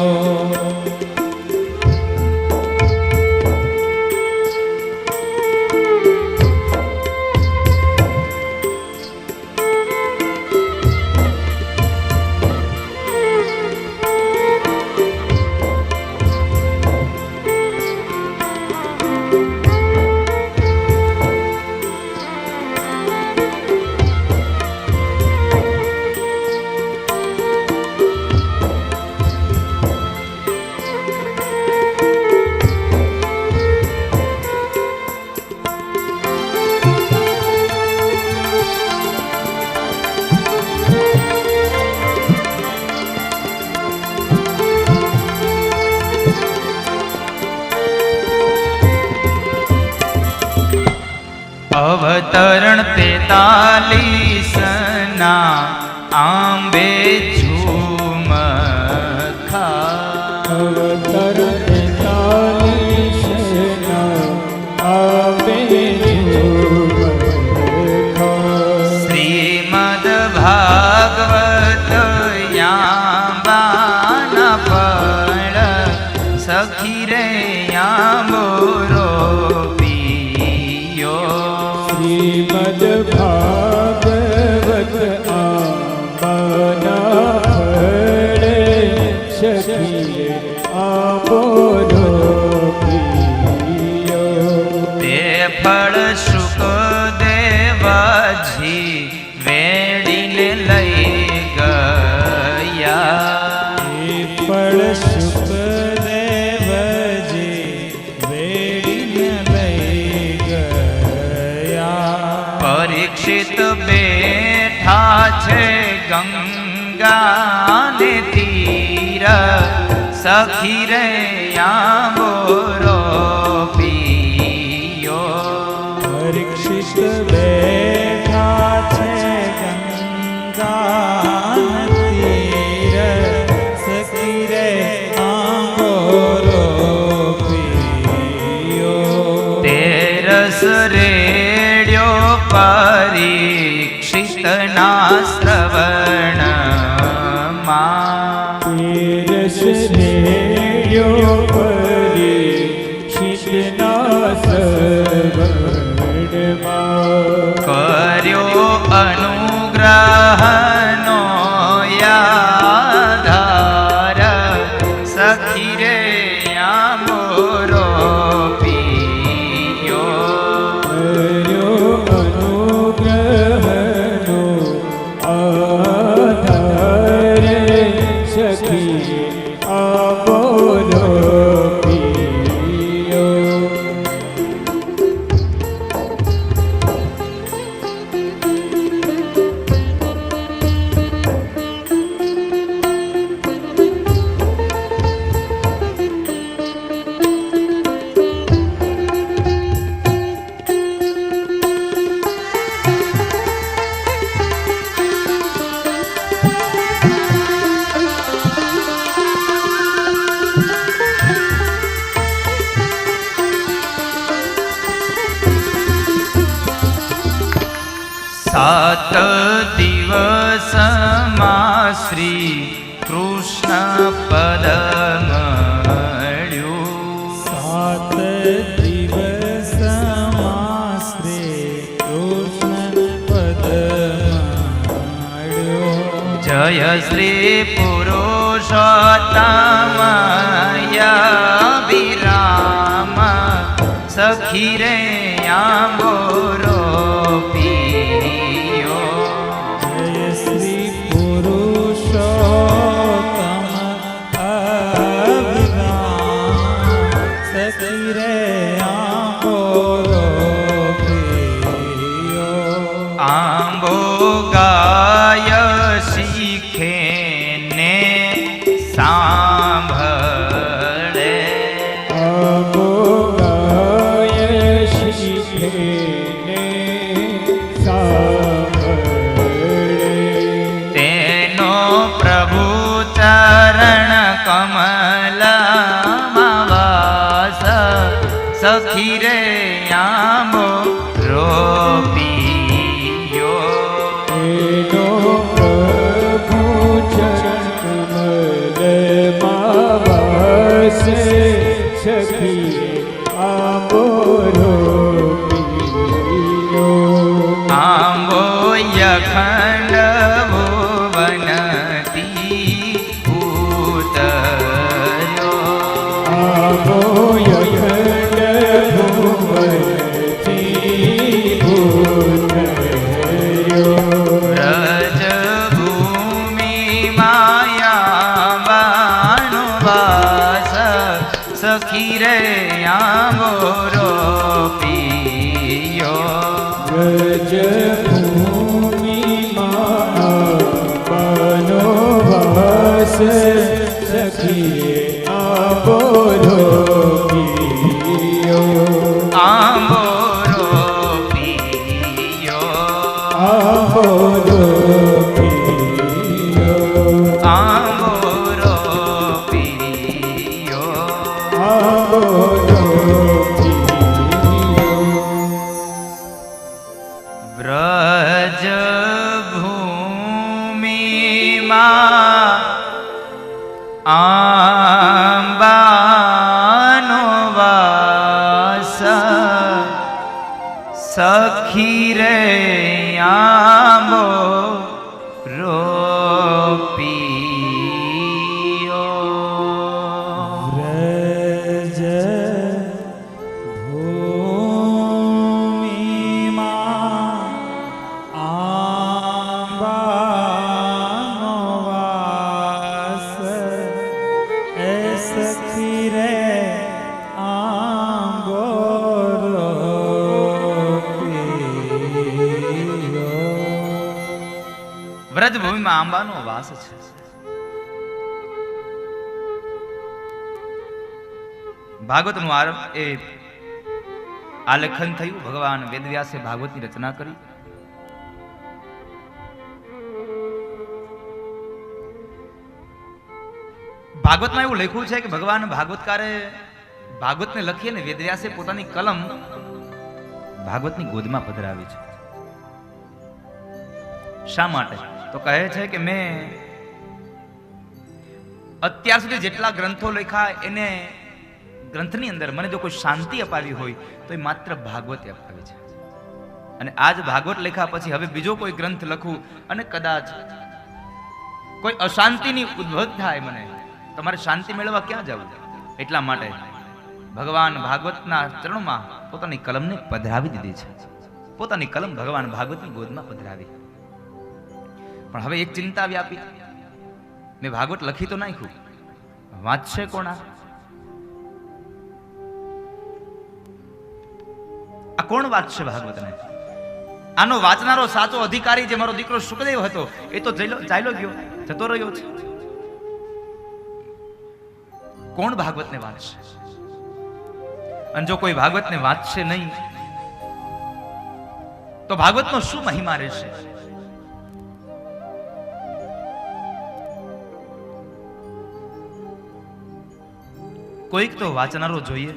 અવતરણ 43 ના આંબે ઝુમખા અવતર 43 ના આંબે ઝુમખા શ્રીમદ ભાગવત યાંબાના ફળ સખી રે યામોરો પિયો શ્રીમદ ભાગવત આંબાના ફળ સખી આંબોરો પિયો તે ફળ શુકદેવજી વેડીને લઈ ગયા એ ફળ સુખદેવજી વેડીને લઈ ગયા પરીક્ષિત બેઠા છે ગંગાને તીર સખી રે યામોરો પિયો પરીક્ષિત બેઠા છે ગંગા તીર સખી રે આંબોરો પિયો તેરસ રેડ્યો પરીક્ષિતના શ્રવણમાં તેરસ રેડ્યો પરીક્ષિતના શ્રવણમાં કર્યો અનુગ્રહ શ્રી કૃષ્ણ પદ મળ્યું. 7 દિવસમાં શ્રી કૃષ્ણ પદ મળ્યો. જય શ્રી પુરુષોત્તમ વિરામ સખી રે આંબોરો પિયો. જય શ્રી પુરુષોત્તમ અવિરામ સખી રે આંબોરો પ્રિયો. આંબો ગાય શીખે ને સાંભળે. આંબો ગાય શીખે ને સાંભળે. તેનો પ્રભુ ચરણ કમલમાં વાસ સખી રે આંબો રોપિયો. એનો પ્રભુ ચરણ કમલમાં વાસે સખીએ આંબો રોપ્યો. આંબો યખંડ ભુવનથી ઉતર્યો. આંબો યખંડ ભુવનથી ઉતર્યો. વ્રજ ભૂમિ માયા વાસ સખી રે આંબો રોપિયો. વ્રજભૂમિમાં આંબાનો વાસ સખીએ આંબો રોપ્યો. આંબો રોપિયો. આંબો રોપ્યો. આંબો રોપિયો. આંબો રોપ્યો. વ્રજ ભૂમિમાં આંબાનો વાસ સખી રે આંબો રોપિયો. વ્રજ ભૂમિમાં આંબાનો વાસ એ સખી રે આંબો રોપ્યો. વ્રજભૂમિમાં આંબાનો વાસ છે. ભાગવતનું આરંભ એ આલેખન થયું. ભગવાન વેદવ્યાસે ભાગવતની રચના કરી. ભાગવતમાં એવું લખ્યું છે કે ભગવાન ભાગવતકારે ભાગવતને લખી અને વેદવ્યાસે પોતાની કલમ ભાગવતની ગોદમાં પધરાવી છે. શા માટે? તો કહે છે કે મેં અત્યાર સુધી જેટલા ગ્રંથો લખ્યા એને ગ્રંથની અંદર મને જો કોઈ શાંતિ અપાવી હોય તો એ માત્ર ભાગવતે અપાવી છે. અને આજ ભાગવત લખ્યા પછી હવે બીજો કોઈ ગ્રંથ લખું અને કદાચ કોઈ અશાંતિની ઉદ્ભવ થાય મને, તમારે શાંતિ મેળવવા ક્યાં જવું? એટલા માટે ભગવાન ભાગવતના ચરણોમાં પોતાની કલમને પધરાવી દીધી છે. પોતાની કલમ ભગવાન ભાગવતની ગોદમાં પધરાવી. પણ હવે એક ચિંતા વ્યાપી. મેં ભાગવત લખી તો નાખ્યું, વાંચશે કોણ? આ કોણ વાંચશે ભાગવતને? આનો વાંચનારો સાચો અધિકારી જે મારો દીકરો સુખદેવ હતો એ તો ચાલ્યો ગયો, જતો રહ્યો છે. કોણ ભાગવતને વાંચશે? અને જો કોઈ ભાગવતને વાંચશે નહીં તો ભાગવતનો શું મહિમા રહેશે? કોઈક તો વાંચનારો જોઈએ,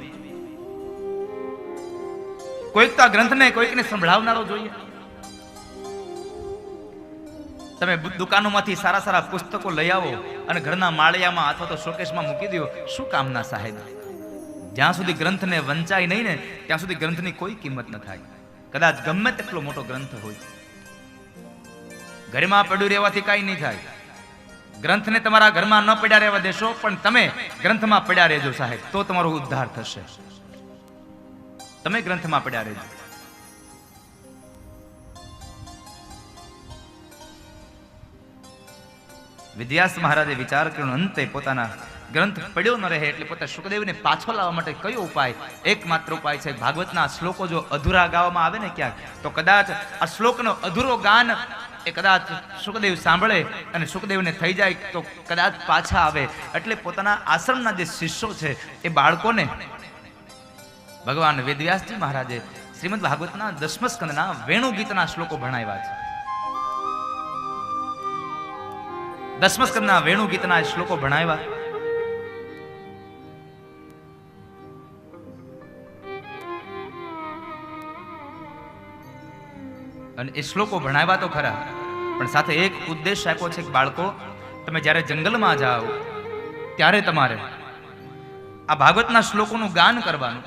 કોઈક તો આ ગ્રંથને કોઈકને સંભળાવનારો જોઈએ. તમે દુકાનોમાંથી સારા સારા પુસ્તકો લઈ આવો અને ઘરના માળિયામાં અથવા તો શોકેશમાં મૂકી દો, શું કામના સાહેબ? જ્યાં સુધી ગ્રંથને વંચાય નહીં ને ત્યાં સુધી ગ્રંથની કોઈ કિંમત ન થાય. કદાચ ગમે તેટલો મોટો ગ્રંથ હોય, ઘરમાં પડ્યું રહેવાથી કાંઈ નહીં થાય. ગ્રંથને તમારા ઘરમાં ન પડ્યા રહેવા દેશો, પણ તમે ગ્રંથમાં પડ્યા રહેજો સાહેબ, તો તમારો ઉદ્ધાર થશે. તમે ગ્રંથમાં પડ્યા રહેજો. વિદ્યાસ મહારાજે વિચાર કર્યો, અંતે પોતાના ગ્રંથ પડ્યો ન રહે એટલે પોતે શુકદેવને પાછો લાવવા માટે કયો ઉપાય? એકમાત્ર ઉપાય છે, ભાગવતના શ્લોકો જો અધૂરા ગાવામાં આવે ને ક્યાંક, તો કદાચ આ શ્લોકનો અધૂરો ગાન એ કદાચ શુકદેવ સાંભળે અને શુકદેવને થઈ જાય તો કદાચ પાછા આવે. એટલે પોતાના આશ્રમના જે શિષ્યો છે એ બાળકોને ભગવાન વેદવ્યાસજી મહારાજે શ્રીમદ ભાગવતના 10મા સ્કંદના વેણુ ગીતના શ્લોકો ભણાવ્યા છે. 10મા સ્કંદના વેણુ ગીતના શ્લોકો ભણાવ્યા. અને એ શ્લોકો ભણાવ્યા તો ખરા, પણ સાથે એક ઉદ્દેશ આપ્યો છે કે બાળકો, તમે જ્યારે જંગલમાં જાઓ ત્યારે તમારે આ ભાગવતના શ્લોકોનું ગાન કરવાનું.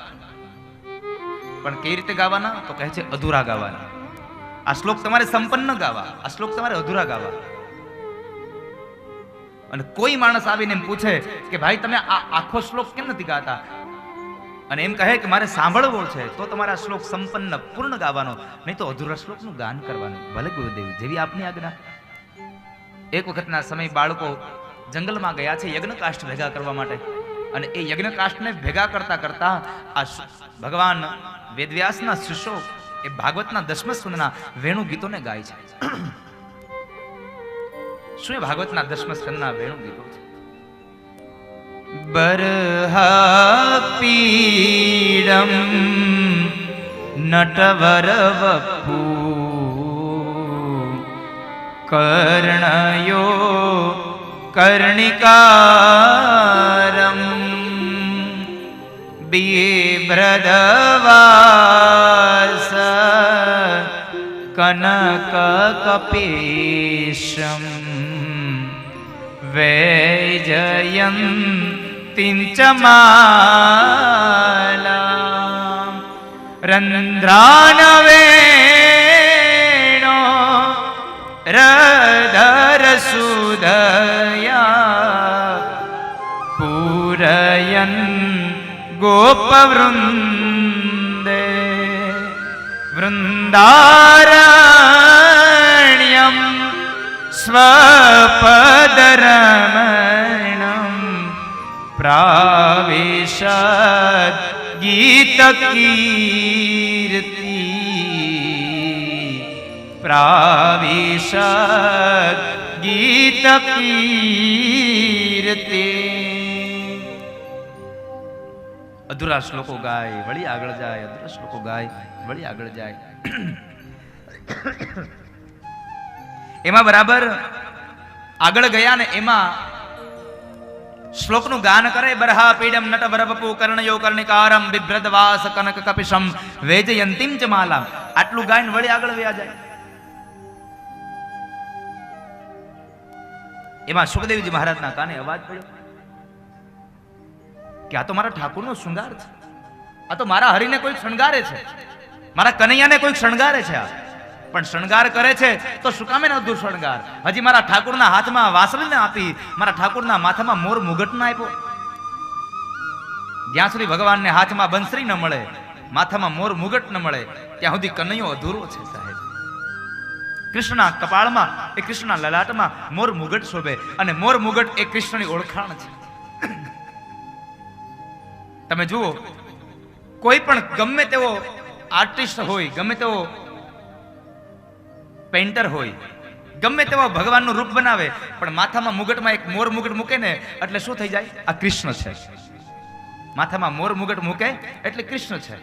પણ કઈ રીતે ગાવાના? તો કહે છે અધૂરા ગાવાના. આ શ્લોક તમારે સંપન્ન ગાવા, આ શ્લોક તમારે અધૂરા ગાવા. અને કોઈ માણસ આવીને એમ પૂછે કે ભાઈ તમે આ આખો શ્લોક કેમ નથી ગાતા, અને એમ કહે કે મારે સાંભળવો છે, તો તમારા શ્લોક સંપન્ન પૂર્ણ ગાવાનો, નહીં તો અધૂરા શ્લોકનું ગાન કરવાનું. ભલે ગુરુદેવ, જેવી આપની આજ્ઞા. એક વખતના સમય બાળકો જંગલમાં ગયા છે યજ્ઞકાષ્ઠ ભેગા કરવા માટે, અને એ યજ્ઞકાષ્ઠને ભેગા કરતા કરતા આ ભગવાન વેદવ્યાસના શિષ્યો એ ભાગવતના 10મા સ્કંદના વેણુ ગીતોને ગાય છે. શું એ ભાગવતના 10મા સ્કંદના વેણુ ગીતો છે? બરહાપીડમ નટવર વપુ કર્ણયો કર્ણિકારમ બિભ્રદવાસ કનક કપીશમ વૈજયંતિંચમાલા રંધ્રાનવેણો રધરસુદયા પૂરયન ગોપવૃંદે વૃંદારણ્યમ સ્વપદરમણમ પ્રાવિશદ ગીતકીર્તિ પ્રાવિશદ ગીતકીર્તિ. અધૂરા શ્લોકો ગાય વળી આગળ જાય, અધૂરા શ્લોકો ગાય વળી આગળ જાય. એમાં બરાબર આગળ ગયા ને એમાં શ્લોકનું ગાન કરે. બરહા પીડમ નટ વરવપુ કર્ણયો કર્ણિકારમ બિભ્રદવાસ કનક કપિશમ વૈજયંતિમ ચ માલા. આટલું ગાયન વળી આગળ વયા જાય. એમાં સુખદેવજી મહારાજના કાને અવાજ પડ્યો કે આ તો મારા ઠાકુરનો શૃંગાર છે, આ તો મારા હરિને કોઈ શણગારે છે, મારા કનૈયાને કોઈ શણગારે છે. આ પણ શણગાર કરે છે તો શું કામે નતું શણગાર? હજી મારા ઠાકુરના હાથમાં વાસળી ના આપી, મારા ઠાકુરના માથામાં મોર મુગટ ના આપ્યો. જ્યાં સુધી ભગવાનને હાથમાં બંસરી ન મળે, માથામાં મોર મુગટ ન મળે, ત્યાં સુધી કનૈયો અધૂરો છે સાહેબ. કૃષ્ણના કપાળમાં એ કૃષ્ણના લલાટમાં મોર મુગટ શોભે, અને મોર મુગટ એ કૃષ્ણની ઓળખાણ છે. તમે જુઓ, કોઈ પણ ગમે તેવો આર્ટિસ્ટ હોય, ગમે તેવો પેઇન્ટર હોય, ગમે તેવા ભગવાનનું રૂપ બનાવે, પણ માથામાં મુગટમાં એક મોર મુગટ મૂકે ને એટલે શું થઈ જાય? આ કૃષ્ણ છે. માથામાં મોર મુગટ મૂકે એટલે કૃષ્ણ છે.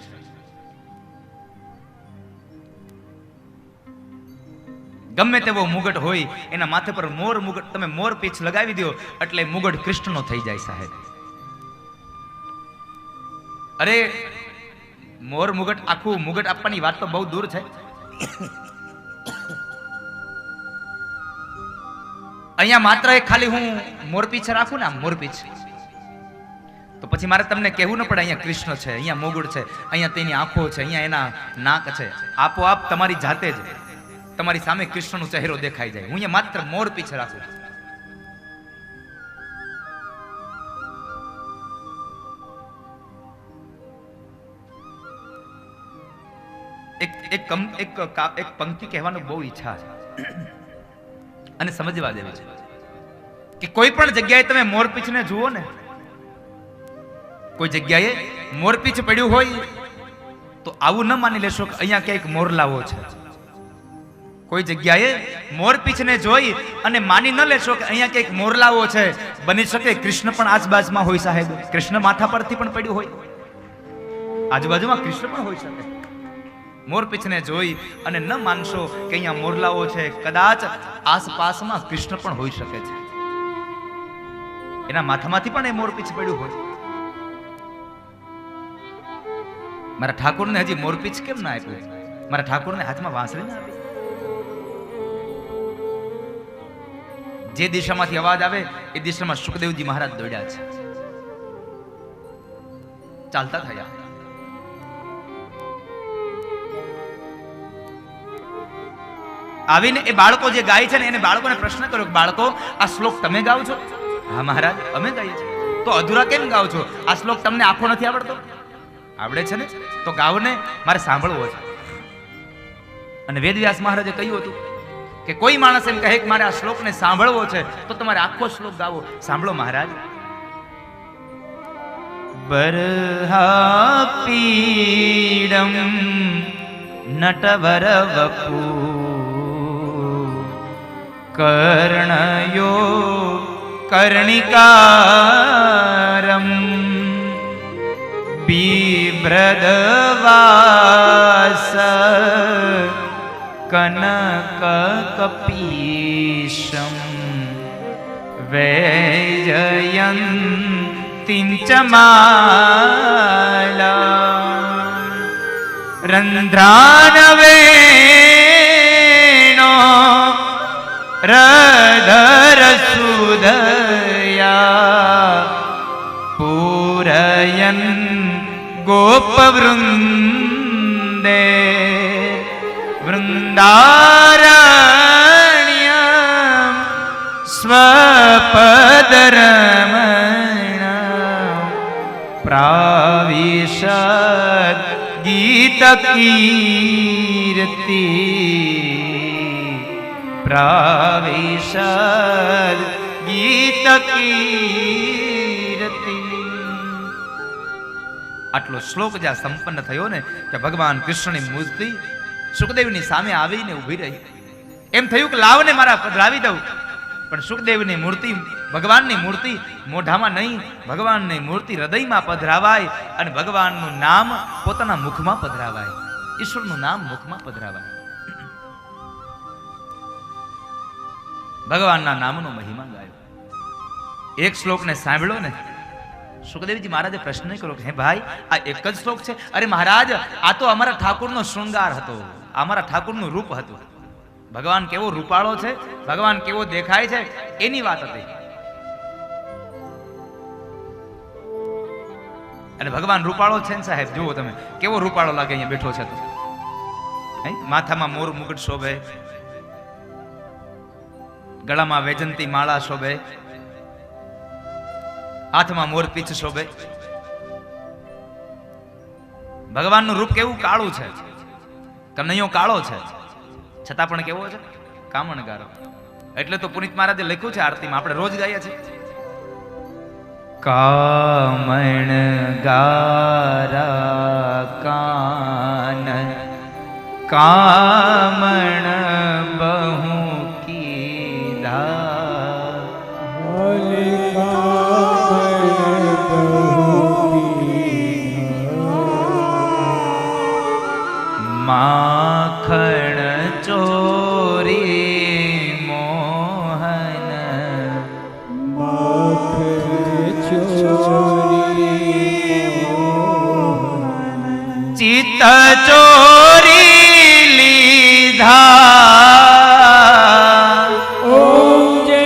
ગમે તેવો મુગટ હોય એના માથે પર મોર મુગટ, તમે મોર પીછ લગાવી દો એટલે મુગટ કૃષ્ણનો થઈ જાય સાહેબ. અરે મોર મુગટ, આખું મુગટ આપવાની વાત તો બહુ દૂર છે. અહીંયા માત્ર એક ખાલી હું મોરપીછ રાખું ને, આમ મોરપીછ, તો પછી મારે તમને કહેવું ન પડે અહીંયા કૃષ્ણ છે, અહીંયા મોગુડ છે, અહીંયા તેની આંખો છે, અહીંયા એના નાક છે. આપોઆપ તમારી જાતે જ તમારી સામે કૃષ્ણનો ચહેરો દેખાઈ જાય. હું અહીંયા માત્ર મોરપીછ રાખું. એક પંક્તિ કહેવાનો બહુ ઈચ્છા છે અને સમજવા દેવી છે કે કોઈ પણ જગ્યાએ તમે મોરપીછને જુઓ ને, કોઈ જગ્યાએ મોરપીછ પડ્યું હોય તો આવું ન માની લેશો કે અહીંયા ક્યાંક મોરલાવો છે. કોઈ જગ્યાએ મોરપીછને જોઈ અને માની ન લેશો કે અહીંયા ક્યાંક મોરલાવો છે. બની શકે કૃષ્ણ પણ આજુબાજુમાં હોય સાહેબ, કૃષ્ણ માથા પરથી પણ પડ્યું હોય, આજુબાજુમાં કૃષ્ણ પણ હોઈ શકે. મોરપીછને જોઈ અને ન માનશો કે અહીંયા મોરલાઓ છે, કદાચ આસપાસમાં કૃષ્ણ પણ હોઈ શકે છે. એના માથામાંથી પણ એ મોરપીછ પડ્યું હોય. મારા ઠાકોરને હજી મોરપીછ કેમ ના આપ્યું? મારા ઠાકોરને હાથમાં વાંસળી ના આપી? જે દિશામાંથી અવાજ આવે એ દિશામાં સુખદેવજી મહારાજ દોડ્યા છે, ચાલતા થયા. આવીને એ બાળકો જે ગાય છે ને એને બાળકોને પ્રશ્ન કર્યો, બાળકો આ શ્લોક તમે ગાઓ છો? હા મહારાજ અમે ગાઈએ છીએ. તો અધૂરા કેમ ગાઓ છો? આ શ્લોક તમને આખો નથી આવડતો? આવડે છે ને, તો ગાઓ ને, મારે સાંભળવો છે. અને વેદવ્યાસ મહારાજે કહ્યું હતું કે કોઈ માણસ એમ કહે કે મારે આ શ્લોકને સાંભળવો છે તો તમારે આખો શ્લોક ગાવો. સાંભળો મહારાજ. બરહાપીડમ નટવર વપુ કર્ણયો કર્ણિકારમ બિભ્રદવાસ કનક કપીશમ વૈજયંતિંચમાલા રંધ્રાનવેણો રધર સુદયા પૂરયન ગોપવૃંદે વૃંદારણ્યમ સ્વપદરમણ પ્રાવિશદ ગીત કીર્તિ પ્રાવિશદ ગીત કીર્તિ. આટલો શ્લોક જ્યાં સંપન્ન થયો ને કે ભગવાન કૃષ્ણની મૂર્તિ સુખદેવની સામે આવીને ઊભી રહી. એમ થયું કે લાવને મારા પધરાવી દઉં, પણ સુખદેવની મૂર્તિ, ભગવાનની મૂર્તિ મોઢામાં નહીં, ભગવાનની મૂર્તિ હૃદયમાં પધરાવાય અને ભગવાનનું નામ પોતાના મુખમાં પધરાવાય, ઈશ્વરનું નામ મુખમાં પધરાવાય. ભગવાનના નામનો મહિમા ગાયો. એક શ્લોકને સાંભળ્યો ને, સુખદેવજી મહારાજે પ્રશ્ન કર્યો કે હે ભાઈ આ એક જ શ્લોક છે? અરે મહારાજ આ તો અમારા ઠાકોરનો શૃંગાર હતો, અમારા ઠાકોરનું રૂપ હતું. ભગવાન કેવો રૂપાળો છે, ભગવાન કેવો દેખાય છે એની વાત હતી. અને ભગવાન રૂપાળો છે ને સાહેબ, જુઓ તમે કેવો રૂપાળો લાગે અહીંયા બેઠો છે તો. માથામાં મોર મુગટ શોભે, ગળામાં વૈજંતી માળા શોભે, હાથમાં મોર પીછ શોભે. ભગવાનનું રૂપ કેવું કાળું છે, કનૈયો કાળો છે, છતાં પણ કેવો છે? કામણગારો. એટલે તો પુનિત મહારાજે લખ્યું છે આરતીમાં, આપણે રોજ ગાઈએ છીએ, કામણગારા કાન કામણ બહુ કીધા માખણ ચોરી મોહન ચિત્ત ચોરી લીધા. ઓમ જય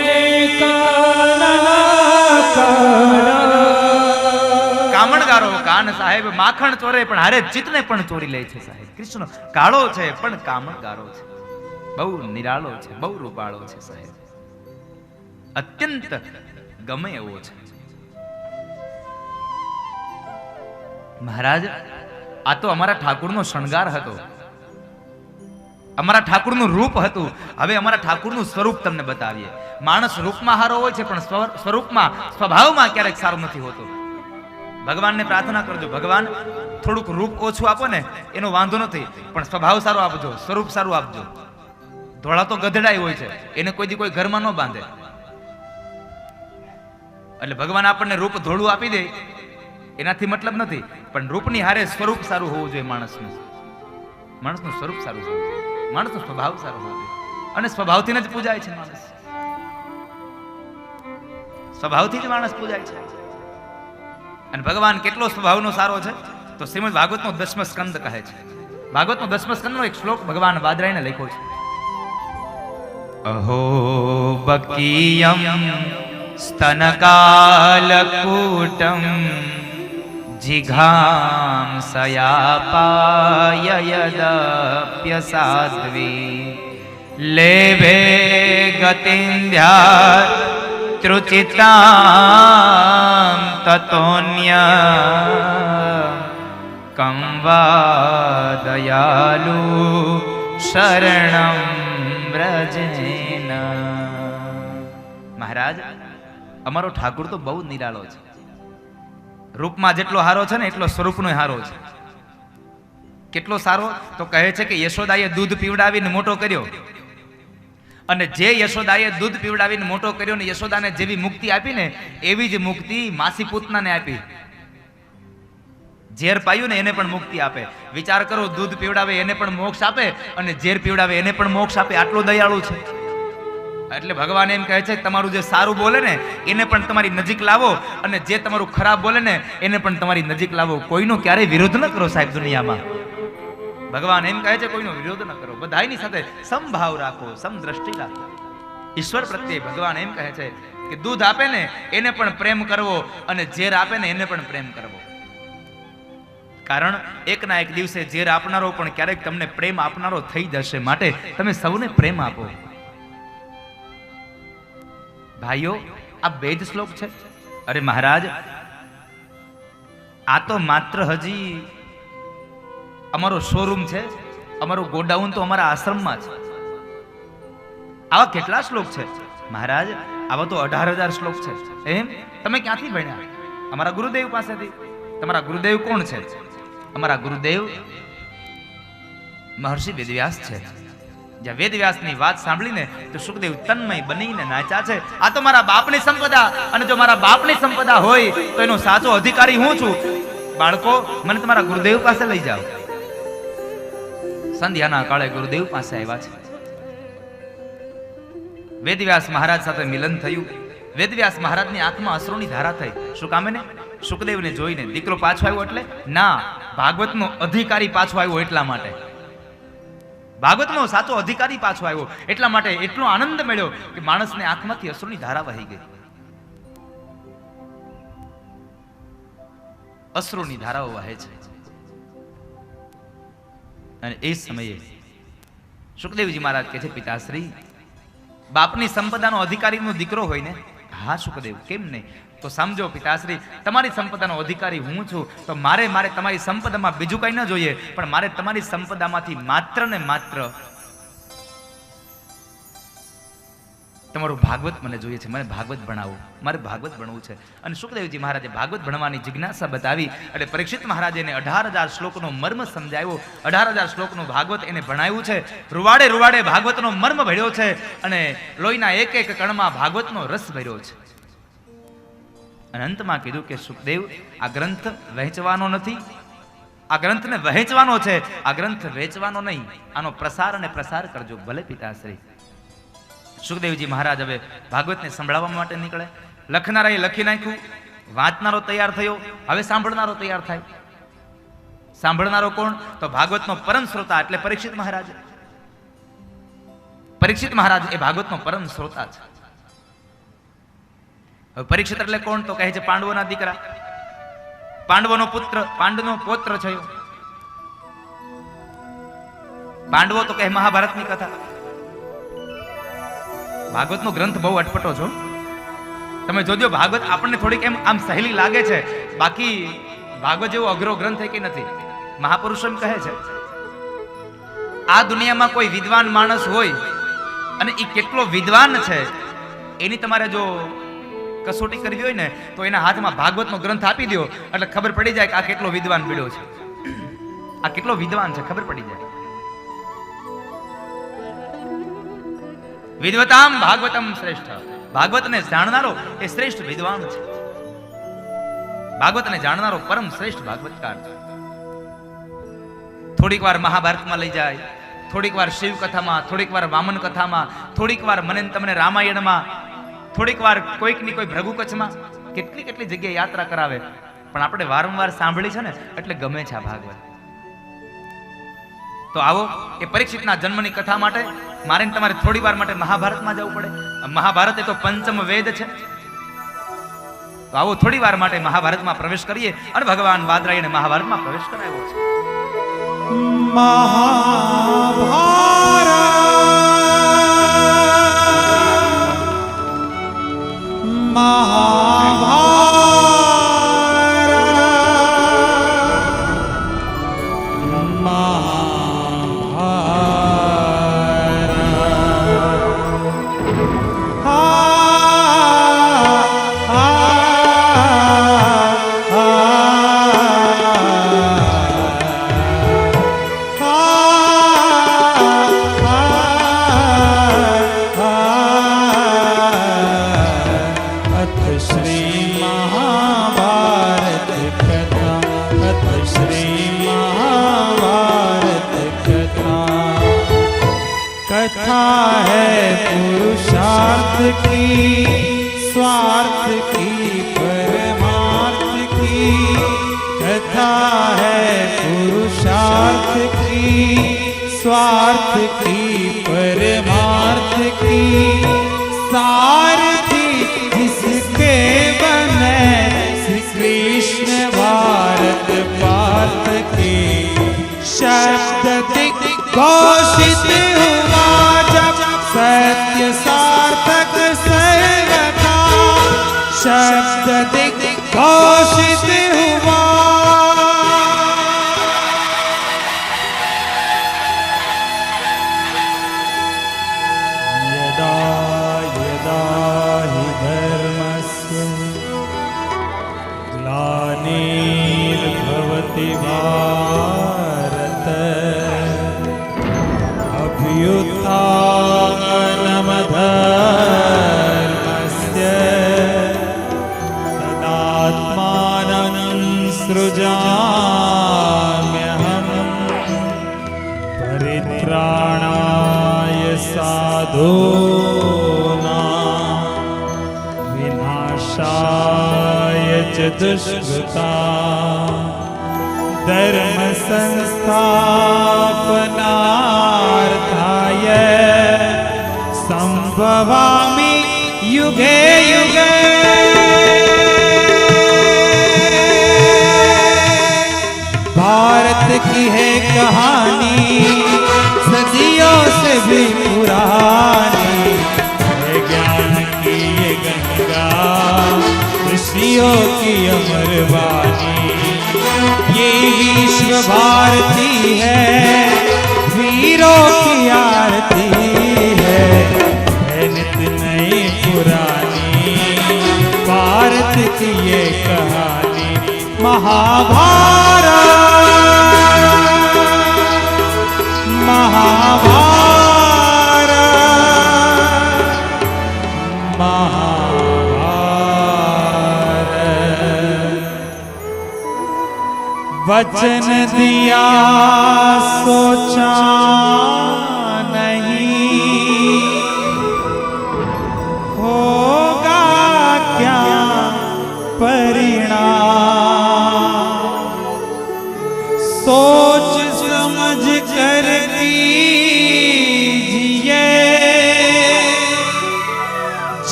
ભગવાન સાહેબ માખણ ચોરે પણ હારે ચિત્તને પણ ચોરી લે છે સાહેબ. કૃષ્ણ કાળો છે પણ કામણગારો છે, બહુ નિરાળો છે, બહુ રૂપાળો છે સાહેબ, અત્યંત ગમે એવો છે. મહારાજ આ તો અમારા ઠાકુરનો શણગાર હતો, અમારા ઠાકુરનું રૂપ હતું. હવે અમારા ઠાકુરનું સ્વરૂપ તમને બતાવીએ. માણસ રૂપમાં સારો હોય છે પણ સ્વરૂપમાં સ્વભાવમાં ક્યારેક સારો નથી હોતો. ભગવાનને પ્રાર્થના કરજો, ભગવાન થોડુંક રૂપ ઓછું આપો ને એનો વાંધો નથી, પણ સ્વભાવ સારો આપજો, સ્વરૂપ સારું આપજો. ધોળા તો ગધેડાઈ હોય છે, એને કોઈ દી કોઈ ઘરમાં ન બાંધે. એટલે ભગવાન આપણને રૂપ ધોળું આપી દે એનાથી મતલબ નથી, પણ રૂપની હારે સ્વરૂપ સારું હોવું જોઈએ. માણસનું સ્વરૂપ સારું હોવું જોઈએ, માણસનો સ્વભાવ સારો હોવો જોઈએ. અને સ્વભાવથી જ પૂજાય છે માણસ, સ્વભાવથી જ માણસ પૂજાય છે. અને ભગવાન કેટલો સ્વભાવનો સારો છે તો શ્રીમદ ભાગવતનો 10મો સ્કંદ કહે છે. ભાગવતનો 10મો સ્કંદનો એક શ્લોક ભગવાન વાદરાયને લખ્યો છે. અહો બકીયમ સ્તનકાલકૂટમ જિઘામ સયાપાયયદપ્યસાધ્વી લેભે ગતિન્ધ્યા ત્રુચિતામ તતોન્ય કંવા દયાલુ શરણમ વ્રજેન. મહારાજ અમારો ઠાકુર તો બહુ નિરાળો છે. રૂપમાં જેટલો હારો છે ને એટલો સ્વરૂપનો હારો છે. કેટલો સારો તો કહે છે કે યશોદાએ દૂધ પીવડાવીને મોટો કર્યો, અને જે યશોદાએ દૂધ પીવડાવીને મોટો કર્યો ને યશોદાને જેવી મુક્તિ આપી ને એવી જ મુક્તિ માસી પૂતનાને આપી. ઝેર પાયું ને એને પણ મુક્તિ આપે. વિચાર કરો, દૂધ પીવડાવે એને પણ મોક્ષ આપે અને ઝેર પીવડાવે એને પણ મોક્ષ આપે. આટલો દયાળુ છે. એટલે ભગવાન એમ કહે છે કે તમારું જે સારું બોલે ને એને પણ તમારી નજીક લાવો, અને જે તમારું ખરાબ બોલે ને એને પણ તમારી નજીક લાવો. કોઈનો ક્યારેય વિરોધ ન કરો સાહેબ દુનિયામાં. ભગવાન એમ કહે છે કોઈનો વિરોધ ન કરો, બધાની સાથે સમભાવ રાખો, સમદ્રષ્ટિ રાખો. ઈશ્વર પ્રત્યે ભગવાન એમ કહે છે કે દૂધ આપે ને એને પણ પ્રેમ કરવો, અને ઝેર આપે ને એને પણ પ્રેમ કરવો. કારણ એક ના એક દિવસે ઝેર આપનારો પણ ક્યારેક તમને પ્રેમ આપનારો થઈ જશે. માટે તમે સૌને પ્રેમ આપો. ભાઈઓ આ બે જ શ્લોક છે. અરે મહારાજ આ તો માત્ર હજી અમારો શોરૂમ છે, અમારું ગોડાઉન તો અમારા આશ્રમમાં છે. આવા કેટલા શ્લોક છે મહારાજ? આવા તો 18,000 શ્લોક છે. એમ તમે ક્યાંથી ભણ્યા? અમારા ગુરુદેવ પાસેથી. તમારા ગુરુદેવ કોણ છે? અમારા ગુરુદેવ મહર્ષિ વેદવ્યાસ છે. જ્યાં વેદવ્યાસની વાત સાંભળીને તો સુખદેવ તન્મય બનીને નાચ્યા છે. આ તો મારા બાપની સંપદા, અને જો મારા બાપની સંપદા હોય તો એનો સાચો અધિકારી હું છું. બાળકો મને તમારા ગુરુદેવ પાસે લઈ જાઓ. સંધ્યાના કાળે ગુરુદેવ પાસે આવ્યા છે. વેદવ્યાસ મહારાજ સાથે મિલન થયું. વેદવ્યાસ મહારાજની આંખમાં અશ્રુની ધારા થઈ. શું કામે ને? સુખદેવને જોઈને દીકરો પાછો આવ્યો એટલે ના, ભાગવતનો અધિકારી પાછો આવ્યો એટલા માટે. ભાગવતનો સાચો અધિકારી પાછો આવ્યો એટલા માટે એટલો આનંદ મળ્યો કે માણસને આંખમાંથી અશ્રુની ધારા વહી ગઈ. અશ્રુની ધારાઓ વહે છે. અને એ સમયે સુખદેવજી મહારાજ કહે છે, પિતાશ્રી બાપની સંપદાનો અધિકારીનો દીકરો હોય ને? હા સુખદેવ, કેમ નહીં? તો સમજો પિતાશ્રી, તમારી સંપદાનો અધિકારી હું છું, તો મારે તમારી સંપદામાં બીજું કઈ ન જોઈએ, પણ મારે તમારી સંપદામાંથી માત્ર ને માત્ર તમારું ભાગવત મને જોઈએ છે. મને ભાગવત ભણાવો, મારે ભાગવત ભણવું છે. અને સુખદેવજી મહારાજે ભાગવત ભણવાની જિજ્ઞાસા બતાવી. એટલે પરીક્ષિત મહારાજે એને 18,000 શ્લોકનો મર્મ સમજાવ્યો. 18,000 શ્લોકનું ભાગવત એને ભણાવ્યું છે. રૂવાડે રૂવાડે ભાગવતનો મર્મ ભર્યો છે, અને લોહીના એક એક કણમાં ભાગવતનો રસ ભર્યો છે. અને અંતમાં કીધું કે સુખદેવ, આ ગ્રંથ વહેંચવાનો નથી, આ ગ્રંથને વહેંચવાનો છે, આ ગ્રંથ વેચવાનો નહીં. આનો પ્રસાર અને પ્રસાર કરજો. ભલે પિતાશ્રી. સુખદેવજી મહારાજ હવે ભાગવતને સંભળાવવા માટે નીકળે. લખનારાએ લખી નાખ્યું, વાંચનારો તૈયાર થયો, હવે સાંભળનારો તૈયાર થાય. સાંભળનારો કોણ? તો ભાગવતનો પરમ શ્રોતા એટલે પરીક્ષિત મહારાજ. પરીક્ષિત મહારાજ એ ભાગવતનો પરમ શ્રોતા છે. હવે પરીક્ષિત એટલે કોણ? તો કહે છે પાંડવોના દીકરા. પાંડવોનો પુત્ર પાંડવનો પૌત્ર થયો. પાંડવો તો કહે મહાભારતની કથા. ભાગવતનો ગ્રંથ બહુ અટપટો છો. તમે જોજો ભાગવત આપણને થોડીક એમ આમ સહેલી લાગે છે, બાકી ભાગવત જેવો અઘરો ગ્રંથ કે નથી. મહાપુરુષો એમ કહે છે, આ દુનિયામાં કોઈ વિદ્વાન માણસ હોય અને એ કેટલો વિદ્વાન છે એની તમારે જો કસોટી કરવી હોય ને તો એના હાથમાં ભાગવતનો ગ્રંથ આપી દો એટલે ખબર પડી જાય કે આ કેટલો વિદ્વાન બીડો છે, આ કેટલો વિદ્વાન છે, ખબર પડી જાય. વિદ્વતામ ભાગવતમ શ્રેષ્ઠ. ભાગવતને જાણનારો એ શ્રેષ્ઠ વિદ્વાન છે. ભાગવતને જાણનારો પરમ શ્રેષ્ઠ ભાગવતકાર છે. થોડીક વાર મહાભારતમાં લઈ જાય, થોડીક વાર શિવ કથામાં, થોડીક વાર વામન કથામાં, થોડીક વાર મને તમને રામાયણમાં, થોડીક વાર કોઈકની કોઈ ભૃગુ કચ્છમાં, કેટલી કેટલી જગ્યાએ યાત્રા કરાવે. પણ આપણે વારંવાર સાંભળી છે ને એટલે ગમે છે આ ભાગવત. તો આવો એ પરીક્ષિતના જન્મની કથા માટે મારે તમારે થોડી વાર માટે મહાભારતમાં જવું પડે. મહાભારત એ તો પંચમ વેદ છે. તો આવો થોડી વાર માટે મહાભારતમાં પ્રવેશ કરીએ અને ભગવાન વાદરાયણે મહાભારતમાં પ્રવેશ કરાવ્યો છે. कथा है पुरुषार्थ की, स्वार्थ की, परमार्थ की. कथा है पुरुषार्थ की, स्वार्थ की, परमार्थ की. सारथी जिसके बने श्री कृष्ण भारत पार्थ की. शब्द दिग्घोषित हुआ जब सत्य सार्थक सर्वथा. शब्द दिग्घोषित हुआ. यदा यदा हि धर्मस्य ग्लानिर्भवति भारत अभ्युत्थानमधर्मस्य तदात्मानं सृजाम्यहम्. परित्राणाय साधूनां विनाशाय च दुष्कृतां. धर्म संस्थापनार्थाय संभवामि युगे युगे. भारत की है कहानी सदियों से भी पुरानी. है ज्ञान की ये गंगा, ऋषियों की अमर वाणी. ये विश्व भारती है, वीरों की आरती है. नित नई पुरानी भारत की ये कहानी. महाभारत महाभारत महाभारत. वचन दिया सोचा नहीं, होगा क्या परिणाम. सोच समझ कर कीजिए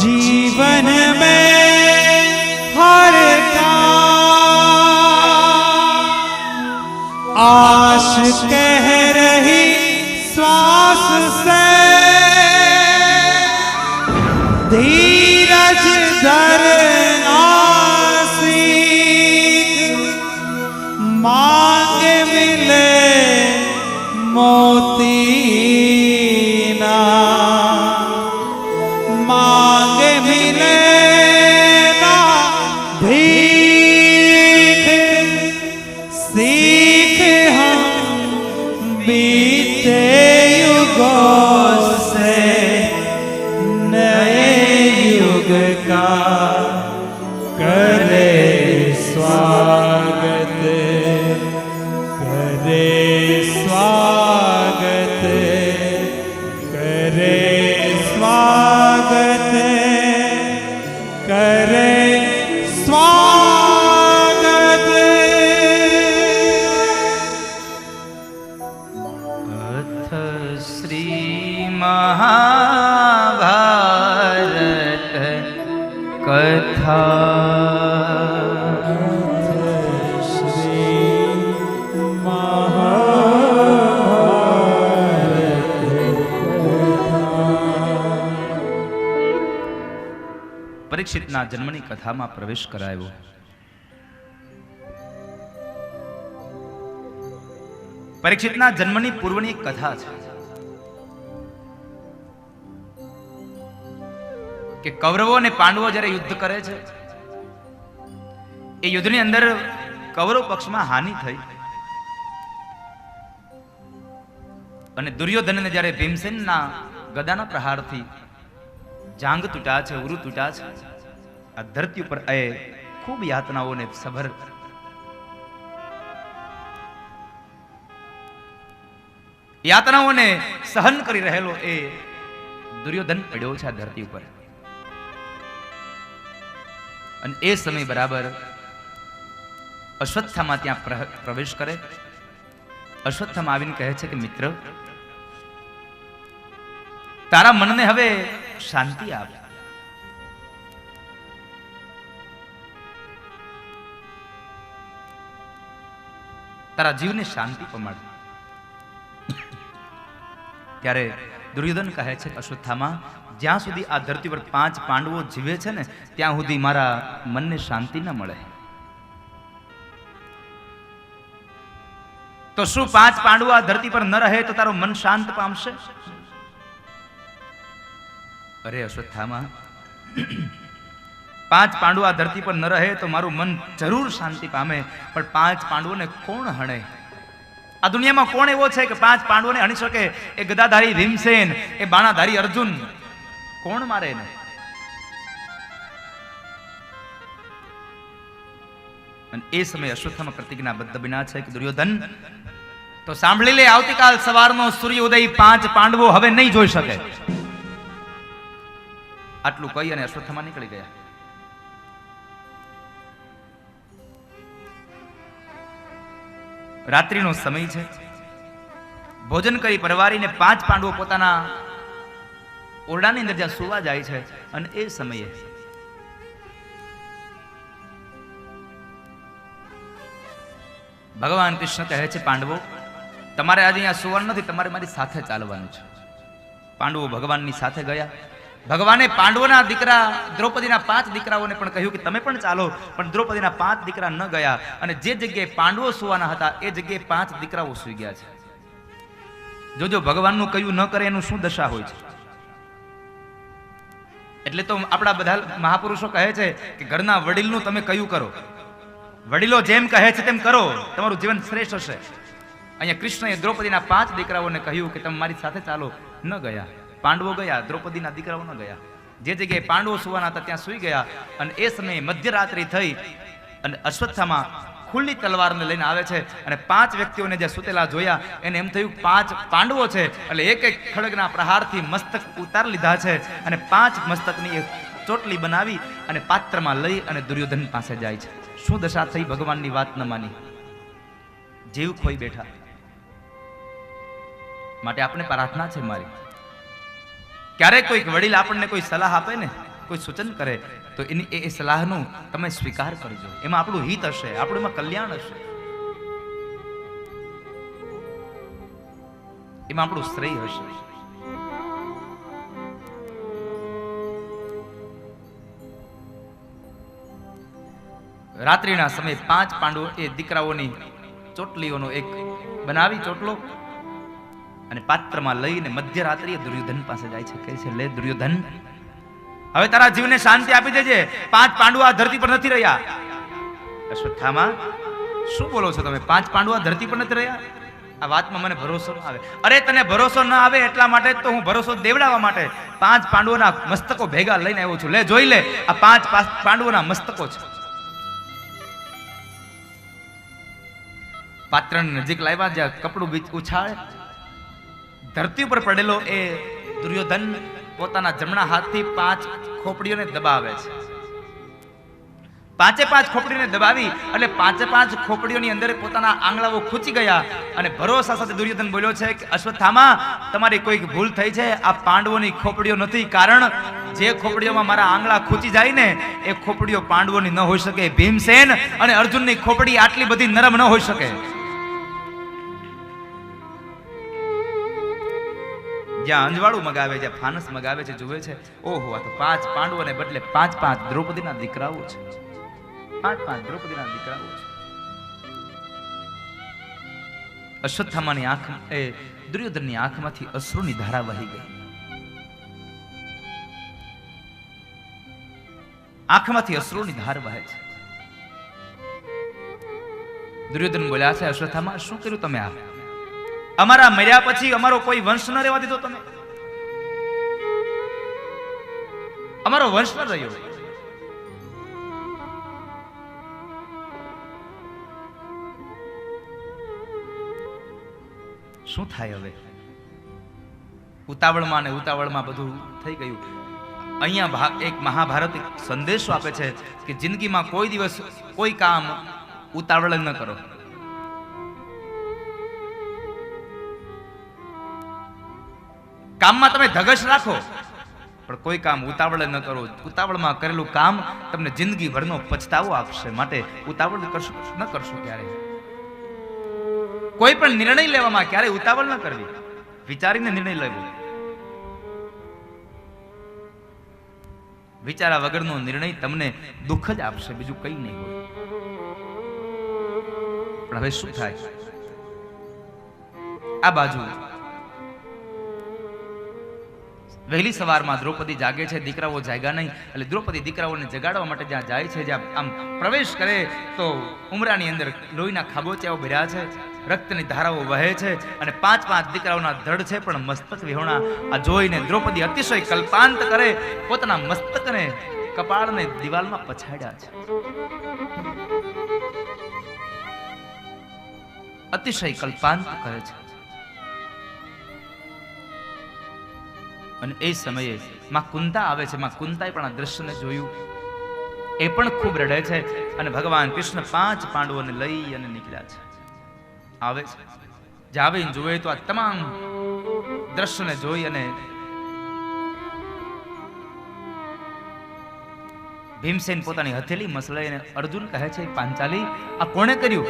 जीवन में हर काम. कह रही श्वास से धीरज धरना सीख, मांगे मिले मोती ना, मांगे मिले ना भीख, सीख हम बीते युगों से नए युग का करे स्वागत, करे स्वागत, करे स्वागत, करे स्वागत। अथ श्री महाभारत कथा। પરીક્ષિતના જન્મની કથામાં પ્રવેશ કરાયો. પરીક્ષિતના જન્મની પૂર્વની એક કથા છે કે કૌરવો અને પાંડવો જ્યારે યુદ્ધ કરે છે, એ યુદ્ધની અંદર કૌરવ પક્ષમાં હાનિ થઈ અને દુર્યોધનને જ્યારે ભીમસેનના ગદાના પ્રહારથી જાંગ તૂટ્યા છે, ઉરુ તૂટ્યા છે, આ ધરતી ઉપર એ ખૂબ યાતનાઓને સભર યાતનાઓને સહન કરી રહેલો એ દુર્યોધન પડ્યો છે આ ધરતી ઉપર. અને એ સમય બરાબર અશ્વત્થામા ત્યાં પ્રવેશ કરે. અશ્વત્થામા આવીને કહે છે કે મિત્ર, તારા મનને હવે શાંતિ આપ. તારા જીવને શાંતિ પમાડ. ત્યારે દુર્યોધન કહે છે કે અશ્વત્થામા, જ્યાં સુધી આ ધરતી પર 5 પાંડવો જીવે છે ને ત્યાં સુધી મારા મનને શાંતિ ન મળે. તો શું 5 પાંડવો આ ધરતી પર ન રહે તો તારું મન શાંત પામશે? અરે અશ્વત્થામા, 5 પાંડવો આ ધરતી પર ન રહે તો મારું મન જરૂર શાંતિ પામે, પણ 5 પાંડવોને કોણ હણે? આ દુનિયામાં કોણ એવો છે કે 5 પાંડવોને હણી શકે? એ ગદાધારી ભીમસેન, એ બાણાધારી અર્જુન, કોણ મારે એને? અને એ સમયે અશ્વત્થામા પ્રતિજ્ઞાબદ્ધ બન્યા છે કે દુર્યોધન, તો સાંભળી લે, આવતીકાલ સવારનો સૂર્યોદય 5 પાંડવો હવે નહીં જોઈ શકે. આટલું કહી અને અશ્વત્થામા નીકળી ગયા. રાત્રિનો સમય છે. ભોજન કરી પરવારીને 5 પાંડવો પોતાના ઓરડાની અંદર જ્યાં સુવા જાય છે, અને એ સમયે ભગવાન કૃષ્ણ કહે છે, પાંડવો, તમારે આજે અહીંયા સુવાનું નથી, તમારે મારી સાથે ચાલવાનું છે. પાંડવો ભગવાનની સાથે ગયા. ભગવાને પાંડવોના દીકરા દ્રૌપદીના 5 દીકરાઓને પણ કહ્યું કે તમે પણ ચાલો, પણ દ્રૌપદીના 5 દીકરા ન ગયા, અને જે જગ્યાએ પાંડવો સુવાના હતા એ જગ્યાએ 5 દીકરાઓ સુઈ ગયા છે. જોજો, ભગવાનનું કહ્યું ન કરે એનું શું દશા હોય છે. એટલે તો આપણા બધા મહાપુરુષો કહે છે કે ઘરના વડીલનું તમે કયું કરો, વડીલો જેમ કહે છે તેમ કરો, તમારું જીવન શ્રેષ્ઠ હશે. અહીંયા કૃષ્ણએ દ્રૌપદીના 5 દીકરાઓને કહ્યું કે તમે મારી સાથે ચાલો. ન ગયા. પાંડવો ગયા, દ્રૌપદીના દીકરાઓ ન ગયા. જે જગ્યાએ પાંડવો સુવાના હતા ત્યાં સુઈ ગયા. અને એ સમયે મધ્યરાત્રિ થઈ અને અશ્વત્થામા ખુલ્લી તલવારને લઈને આવે છે અને 5 વ્યક્તિઓને જે સુતેલા જોયા એને એમ થયું 5 પાંડવો છે. એટલે એક એક ખડગના પ્રહારથી મસ્તક ઉતારી લીધા છે અને 5 મસ્તકની એક ચોટલી બનાવી અને પાત્રમાં લઈ અને દુર્યોધન પાસે જાય છે. શું દશા થઈ? ભગવાનની વાત ન માની, જીવ ખોઈ બેઠા. માટે આપણે પ્રાર્થના છે મારી, ક્યારેક કોઈક વડીલ આપણને કોઈ સલાહ આપે ને, કોઈ સૂચન કરે, તો એની એ સલાહનું તમે સ્વીકાર કરજો. એમાં આપણું હિત હશે, આપણું એમાં કલ્યાણ હશે. એમાં આપણું શ્રેય હશે. રાત્રિના સમયે 5 પાંડવો એ દીકરાઓની ચોટલીઓનો એક બનાવી ચોટલો અને પાત્રમાં લઈને મધ્યરાત્રિએ દુર્યોધન પાસે જાય છે. કહે છે, લે દુર્યોધન, હવે તારા જીવને શાંતિ આપી દેજે. 5 પાંડવો આ ધરતી પર નથી રહ્યા. અશ્વત્થામા, શું બોલો છો તમે? 5 પાંડવો આ ધરતી પર નથી રહ્યા? આ વાતમાં મને ભરોસો ન આવે. અરે તને ભરોસો ન આવે એટલા માટે તો હું ભરોસો દેવડાવવા માટે 5 પાંડવોના મસ્તકો ભેગા લઈને આવ્યો છું. લે જોઈ લે, આ 5 પાંડવોના મસ્તકો છે. પાત્રની નજીક લાવ્યા, જ્યાં કપડું બીચ ઉછાળે, ધરતી ઉપર પડેલો એ દુર્યોધન પોતાના જમણા હાથથી 5 ખોપડીઓને દબાવે છે. 5 ખોપડીઓને દબાવી એટલે 5 ખોપડીઓની અંદર પોતાના આંગળાઓ ખૂંચી ગયા અને ભરોસા સાથે દુર્યોધન બોલ્યો છે કે અશ્વત્થામા, તમારી કોઈક ભૂલ થઈ છે. આ પાંડવોની ખોપડીઓ નથી. કારણ જે ખોપડીઓમાં મારા આંગળા ખૂંચી જાય ને એ ખોપડીઓ પાંડવોની ન હોઈ શકે. ભીમસેન અને અર્જુનની ખોપડી આટલી બધી નરમ ન હોઈ શકે. જ્યાં અંજવાળું મગાવે, જ્યાં ફાનસ મગાવે છે, જુએ છે, ઓહો, આ તો 5 પાંડવોને બદલે 5 દ્રૌપદીના દીકરાઓ છે. 5 દ્રૌપદીના દીકરાઓ છે. અશ્વત્થામાની આંખ એ દુર્યોધનની આંખમાંથી અશ્રુની ધારા વહી ગઈ. આંખમાંથી અશ્રુની ધાર વહે છે. દુર્યોધન બોલ્યા છે, અશ્વત્થામા, શું કર્યું તમે? આ અમારા મર્યા પછી અમારો કોઈ વંશ ન રહેવા દીધો તમે? અમારો વંશ ન રહ્યો. શું થાય હવે? ઉતાવળમાં ને ઉતાવળમાં બધું થઈ ગયું. અહીંયા એક મહાભારત સંદેશો આપે છે કે જિંદગીમાં કોઈ દિવસ કોઈ કામ ઉતાવળ ન કરો. કામમાં તમે ધગશ રાખો, પણ કોઈ કામ ઉતાવળ ન કરો. ઉતાવળમાં કરેલું કામ તમને જિંદગી ભરનો પછતાવો આપશે. માટે ઉતાવળ ન કરશો ક્યારે. કોઈ પણ નિર્ણય લેવામાં ક્યારે ઉતાવળ ન કરવી. વિચારીને નિર્ણય લેવો. વિચારા વગરનો નિર્ણય તમને દુઃખ જ આપશે, બીજું કઈ નહીં હોય. પણ હવે શું થાય? આ બાજુ વહેલી સવારમાં દ્રૌપદી જાગે છે. દીકરાઓ જાગ્યા નહીં એટલે દ્રૌપદી દીકરાઓને જગાડવા માટે જ્યાં જાય છે, જ્યાં આમ પ્રવેશ કરે તો ઉમરાની અંદર લોહીના ખાબોચિયાઓ ભર્યા છે, રક્તની ધારાઓ વહે છે અને 5 દીકરાઓના ધડ છે પણ મસ્તક વિહોણા. આ જોઈને દ્રૌપદી અતિશય કલ્પાંત કરે, પોતાના મસ્તકને કપાળને દિવાલમાં પછાડ્યા છે. અતિશય કલ્પાંત કરે છે. અને એ સમયે માં કુંતા આવે છે. માં કુંતાએ પણ આ દ્રશ્યને જોયું. એ પણ ખૂબ રડે છે અને ભગવાન કૃષ્ણ 5 પાંડવોને લઈ અને નીકળ્યા છે. આવે છે, જાવીને જોવે તો આ તમામ દ્રશ્યને જોઈ અને ભીમસેન પોતાની હથેળી મસળાઈને અર્જુન કહે છે, પાંચાલી, આ કોણે કર્યું?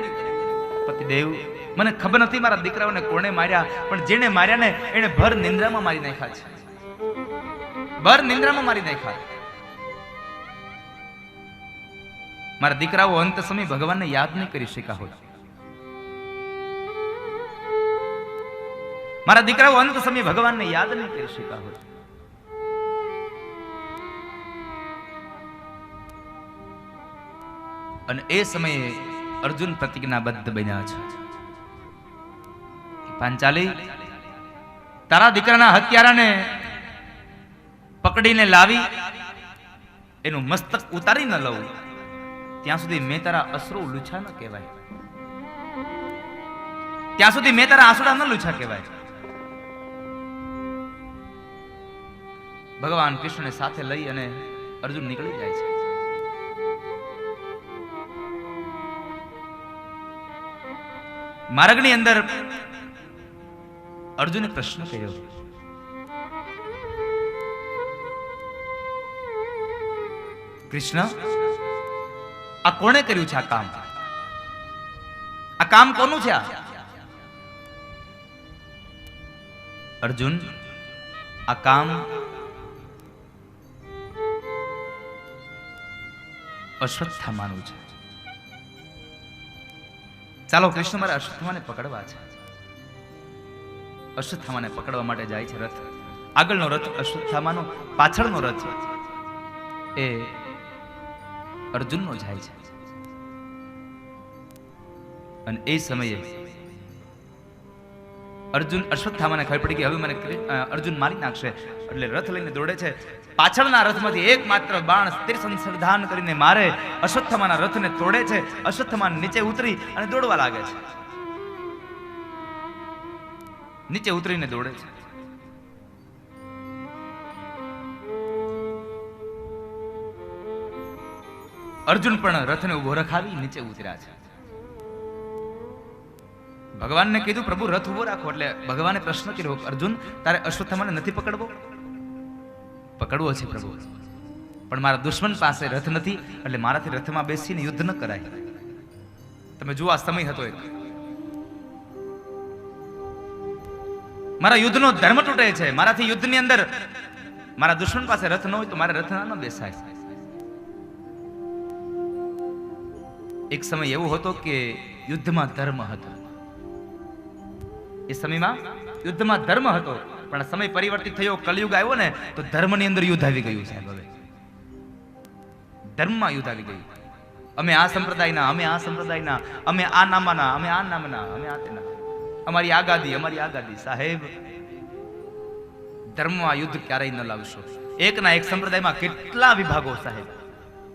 પતિદેવ, મને ખબર નથી મારા દીકરાઓને કોણે માર્યા, પણ જેને માર્યા ને એને ભર નિંદ્રામાં મારી નાખ્યા છે. ભર નિંદ્રામાં મારી નાખ્યા. મારા દીકરાઓ અંત સમય ભગવાનને યાદ નહીં કરી શક્યા હોય. મારા દીકરાઓ અંત સમય ભગવાનને યાદ નહીં કરી શક્યા હોય. અને એ સમયે અર્જુન પ્રતિજ્ઞાબદ્ધ બન્યા છે. પાંચાલી, તારા દીકરાના હત્યારાને પકડીને લાવી એનું મસ્તક ઉતારી ન લઉં ત્યાં સુધી મેં તારા અશ્રુ લૂછા ન કહેવાય. ત્યાં સુધી મેં તારા આંસુડા ન લૂછા કહેવાય. ભગવાન કૃષ્ણને સાથે લઈ અને અર્જુન નીકળી જાય છે. માર્ગની અંદર અર્જુને પ્રશ્ન કર્યો, કૃષ્ણ, આ કોણે કર્યું છે આ કામ? આ કામ કોનું છે? અર્જુન, આ કામ અશ્વત્થામાનું છે. ચાલો, કૃષ્ણ મારે અશ્વત્થામાને પકડવા છે. અશ્વત્થામાને પકડવા માટે જાય છે રથ. આગળનો રથ અશ્વત્થામાનો, પાછળનો રથ એ અર્જુનનો જાય છે. અને એ સમયે અર્જુન, અશ્વત્થામાને ખબર પડી કે હવે મને અર્જુન મારી નાખશે, એટલે રથ લઈને દોડે છે. પાછળના રથમાંથી એકમાત્ર બાણ તીરસંધાન કરીને મારે અશ્વત્થામાના રથને તોડે છે. અશ્વત્થામા નીચે ઉતરી અને દોડવા લાગે છે. નીચે ઉતરીને દોડે છે. અર્જુન પણ રથને ઉભો રખાવી નીચે ઉતર્યા છે. ભગવાનને કીધું, પ્રભુ રથ ઉભો રાખો. એટલે ભગવાને પ્રશ્ન કર્યો, અર્જુન, તારે અશ્વત્થામાને નથી પકડવો? પકડવો છે પ્રભુ, પણ મારા દુશ્મન પાસે રથ નથી, એટલે મારાથી રથમાં બેસીને યુદ્ધ ન કરાય. તમે જુઓ, આ સમય હતો એક. મારા યુદ્ધનો ધર્મ તૂટે છે. મારાથી યુદ્ધની અંદર મારા દુશ્મન પાસે રથ ન હોય તો મારે રથમાં ન બેસાય. એક સમય એવો હતો કે યુદ્ધમાં ધર્મ હતો. એ સમયમાં યુદ્ધમાં ધર્મ હતો, પણ સમય પરિવર્તિત થયો, કલયુગ આવ્યો ને, તો ધર્મની અંદર યુદ્ધ આવી ગયું સાહેબ. હવે ધર્મમાં યુદ્ધ આવી ગયું. અમે આ સંપ્રદાયના, અમે આ સંપ્રદાયના, અમે આ નામના, અમે આ નામના, અમે આ તેના, અમારી આગાદી, અમારી આગાદી. સાહેબ, ધર્મમાં યુદ્ધ ક્યારેય ન લાવશો. એકના એક સંપ્રદાયમાં કેટલા વિભાગો સાહેબ.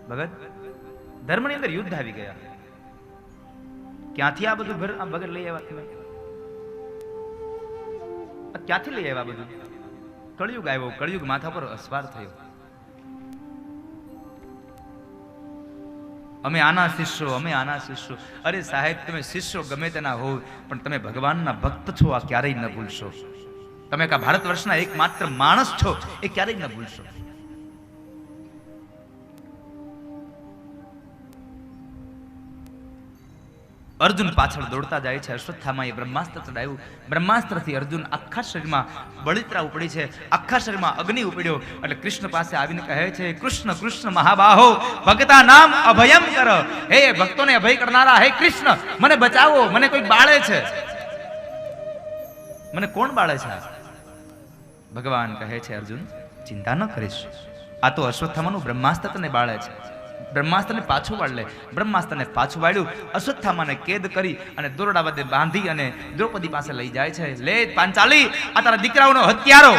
ભગત, ધર્મની અંદર યુદ્ધ આવી ગયા. ક્યાંથી આ બધું બગડ લઈ આવ્યા તમે? ક્યાંથી લઈ આવ્યા બધું? કળિયુગ આવ્યો, કળિયુગ માથા પર અસવાર થયો. અમે આના શિષ્યો, અમે આના શિષ્યો. અરે સાહેબ, તમે શિષ્યો ગમે તેના હોવ, પણ તમે ભગવાનના ભક્ત છો, આ ક્યારેય ન ભૂલશો. તમે કા ભારત વર્ષના એકમાત્ર માણસ છો, એ ક્યારેય ન ભૂલશો. અર્જુન પાછળ દોડતા જાય છે. અશ્વત્થામાએ બ્રહ્માસ્ત્ર ચડાવ્યું. બ્રહ્માસ્ત્રથી અર્જુન આખા શરીરમાં બળિત્રા ઉપડી છે, આખા શરીરમાં અગ્નિ ઉપડ્યો. એટલે કૃષ્ણ પાસે આવીને કહે છે, કૃષ્ણ કૃષ્ણ મહાબાહો ભક્તા નામ અભયમ કર. હે ભક્તોને અભય કરનારા, હે કૃષ્ણ, મને બચાવો, મને કોઈ બાળે છે. મને કોણ બાળે છે? ભગવાન કહે છે, અર્જુન, ચિંતા ન કરીશ. આ તો અશ્વત્થામાનું બ્રહ્માસ્ત્ર તને બાળે છે. બ્રહ્માસ્ત્રને પાછું વાળ લે. બ્રહ્માસ્ત્રને પાછું વાળ્યું. અશ્વત્થામાને કેદ કરી અને દોરડા બધે બાંધી અને દ્રૌપદી પાસે લઈ જાય છે. લે પાંચાલી, આ તારા દીકરાઓનો હત્યારો.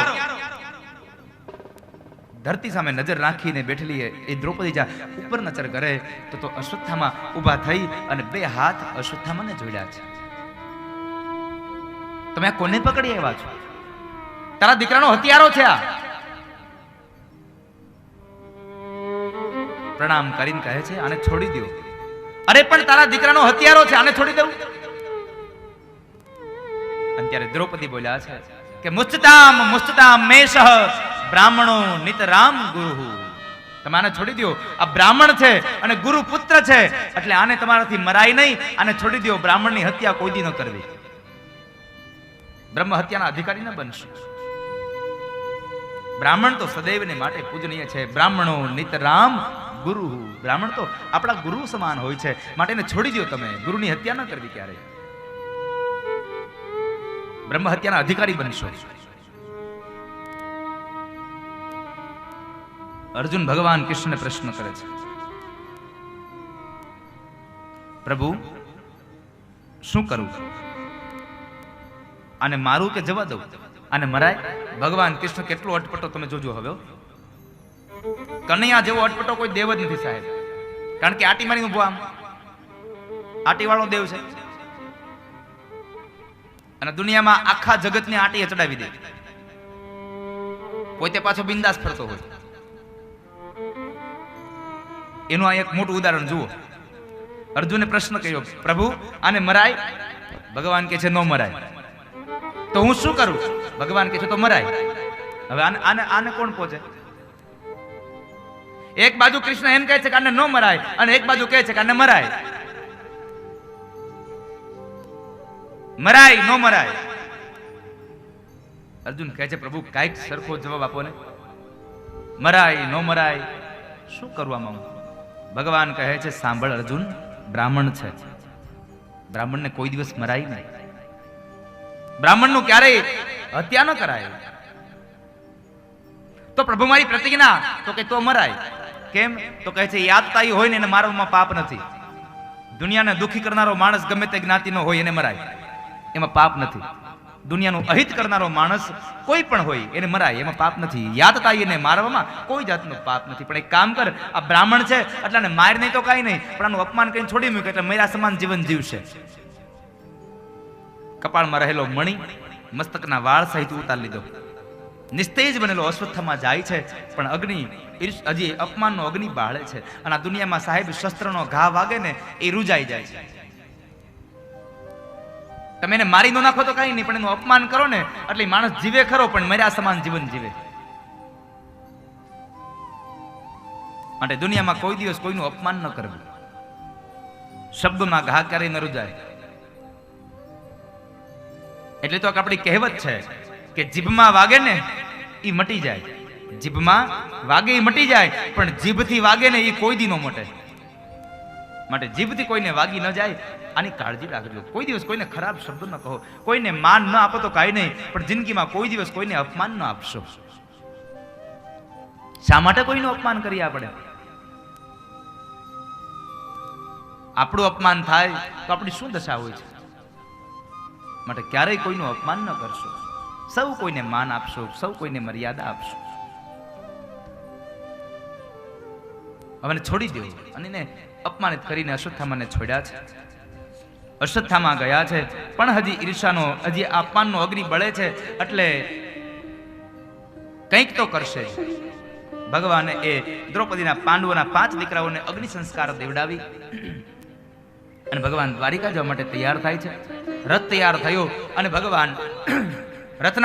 ધરતી સામે નજર રાખીને બેઠેલી એ દ્રૌપદી જા ઉપર નજર કરે તો અશ્વત્થામા ઊભા થઈ અને બે હાથ અશ્વત્થામાને જોડ્યા છે. તમે આ કોને પકડી આવ્યા છો? તારા દીકરાનો હત્યારો છે આ. પ્રણામ કરીને કહે છે, આને છોડી દો. અરે પણ તારા દીકરાનો હત્યારો છે, આને છોડી દઉં? અને ત્યારે દ્રૌપદી બોલ્યા છે કે મુસ્તતામ મુસ્તતામ મેષ બ્રાહ્મણો નિતરામ ગુરુ. તમે આને છોડી દો. આ બ્રાહ્મણ છે અને ગુરુ પુત્ર છે, એટલે આને તમારાથી મરાય નહીં. આને છોડી દો. બ્રાહ્મણની હત્યા કોઈ દી ન કરવી. બ્રહ્મ હત્યાના અધિકારી ન બનશો. બ્રાહ્મણ તો સદૈવને માટે પૂજનીય છે. બ્રાહ્મણો નિતરામ ગુરુ. બ્રાહ્મણ તો આપણા ગુરુ સમાન હોય છે, માટે એને છોડી દો. તમે ગુરુની હત્યા ન કરવી ક્યારે. બ્રહ્મ હત્યાના અધિકારી બનશો. અર્જુન ભગવાન કૃષ્ણને પ્રશ્ન કરે છે, પ્રભુ શું કરું? આને મારું કે જવા દઉં? આને મરાય? ભગવાન કૃષ્ણ કેટલો અટપટો તમે જોજો. હવે કનૈયા જેવો અટપટો કોઈ દેવ જ નથી સાહેબ. કારણ કે આટી મારી ઉભો, આમ આટી વાળો દેવ છે. અને દુનિયામાં આખા જગતને આટીએ ચડાવી દે. પોતે પાછો બિંદાસ ફરતો હોય. એનું આ એક મોટું ઉદાહરણ જુઓ. અર્જુને પ્રશ્ન કર્યો, પ્રભુ આને મરાય? ભગવાન કહે છે નો મરાય. તો હું શું કરું? ભગવાન કહે છે તો મરાય. હવે આને આને કોણ પહોંચે? એક બાજુ કૃષ્ણ એમ કહે છે કે આને નો મરાય, અને એક બાજુ કહે છે કે આને મરાય. મરાય નો મરાય? અર્જુન કહે છે પ્રભુ કાંઈક સરખો જવાબ આપો ને, મરાય ન મરાય શું કરવામાં? ભગવાન કહે છે સાંભળ અર્જુન, બ્રાહ્મણ છે, બ્રાહ્મણને કોઈ દિવસ મરાય નહીં, બ્રાહ્મણનું ક્યારેય હત્યા ન કરાય. તો પ્રભુ મારી પ્રતિજ્ઞા, તો કે તો મરાય. કેમ? તો કહે છે યાદતાઈ હોય ને એને મારવામાં પાપ નથી. દુનિયાને દુખી કરનારો માણસ ગમે તે જ્ઞાતિનો હોય એને મરાય, એમાં પાપ નથી. દુનિયાનું અહિત કરનારો માણસ કોઈ પણ હોય એને મરાય, એમાં પાપ નથી. યાદતાઈ એને મારવામાં કોઈ જાતનું પાપ નથી. પણ એક કામ કર, આ બ્રાહ્મણ છે એટલે આને માર નહીં તો કાંઈ નહીં, પણ આનું અપમાન કરીને છોડી મૂકે એટલે મેરા સમાન જીવન જીવશે. કપાળમાં રહેલો મણી મસ્તકના વાળ સહિત ઉતારી લીધો. નિસ્તેજ બનેલો અશ્વત્થામાં જાય છે, પણ અગ્નિ હજી અપમાનનો અગ્નિ બાળે છે. અને આ દુનિયામાં સાહેબ શસ્ત્રનો ઘા વાગે ને એ રૂજાઈ જાય છે. તમે એને મારી ન નાખો તો કઈ નહીં, પણ એનું અપમાન કરો ને એટલે માણસ જીવે ખરો, પણ મર્યા સમાન જીવન જીવે. માટે દુનિયામાં કોઈ દિવસ કોઈનું અપમાન ન કરવું. શબ્દમાં ઘા ક્યારેય ન રૂજાય. એટલે તો આપણી કહેવત છે કે જીભમાં વાગે ને એ મટી જાય, જીભમાં વાગે એ મટી જાય, પણ જીભથી વાગે ને એ કોઈ દી ન મટે. માટે જીભથી કોઈને વાગી ન જાય આની કાળજી રાખજો. કોઈ દિવસ કોઈને ખરાબ શબ્દ ન કહો, કોઈને માન ન આપો તો કાંઈ નહીં, પણ જિંદગીમાં કોઈ દિવસ કોઈને અપમાન ન આપશો. શા માટે કોઈનું અપમાન કરીએ આપણે? આપણું અપમાન થાય તો આપણી શું દશા હોય છે? માટે ક્યારેય કોઈનું અપમાન ન કરશો. સૌ કોઈને માન આપશો, સૌ કોઈને મર્યાદા આપશો. હવે છોડી દો. અને એને અપમાનિત કરીને અશ્વત્થામાને છોડ્યા છે. અશ્વત્થામા ગયા છે, પણ હજી ઈર્ષાનો, હજી અપમાનનો અગ્નિ બળે છે, એટલે કંઈક તો કરશે. ભગવાને એ દ્રૌપદીના પાંડવોના 5 દીકરાઓને અગ્નિ સંસ્કાર દેવડાવી અને ભગવાન દ્વારિકા જવા માટે તૈયાર થાય છે. રથ તૈયાર થયો અને ભગવાન રથના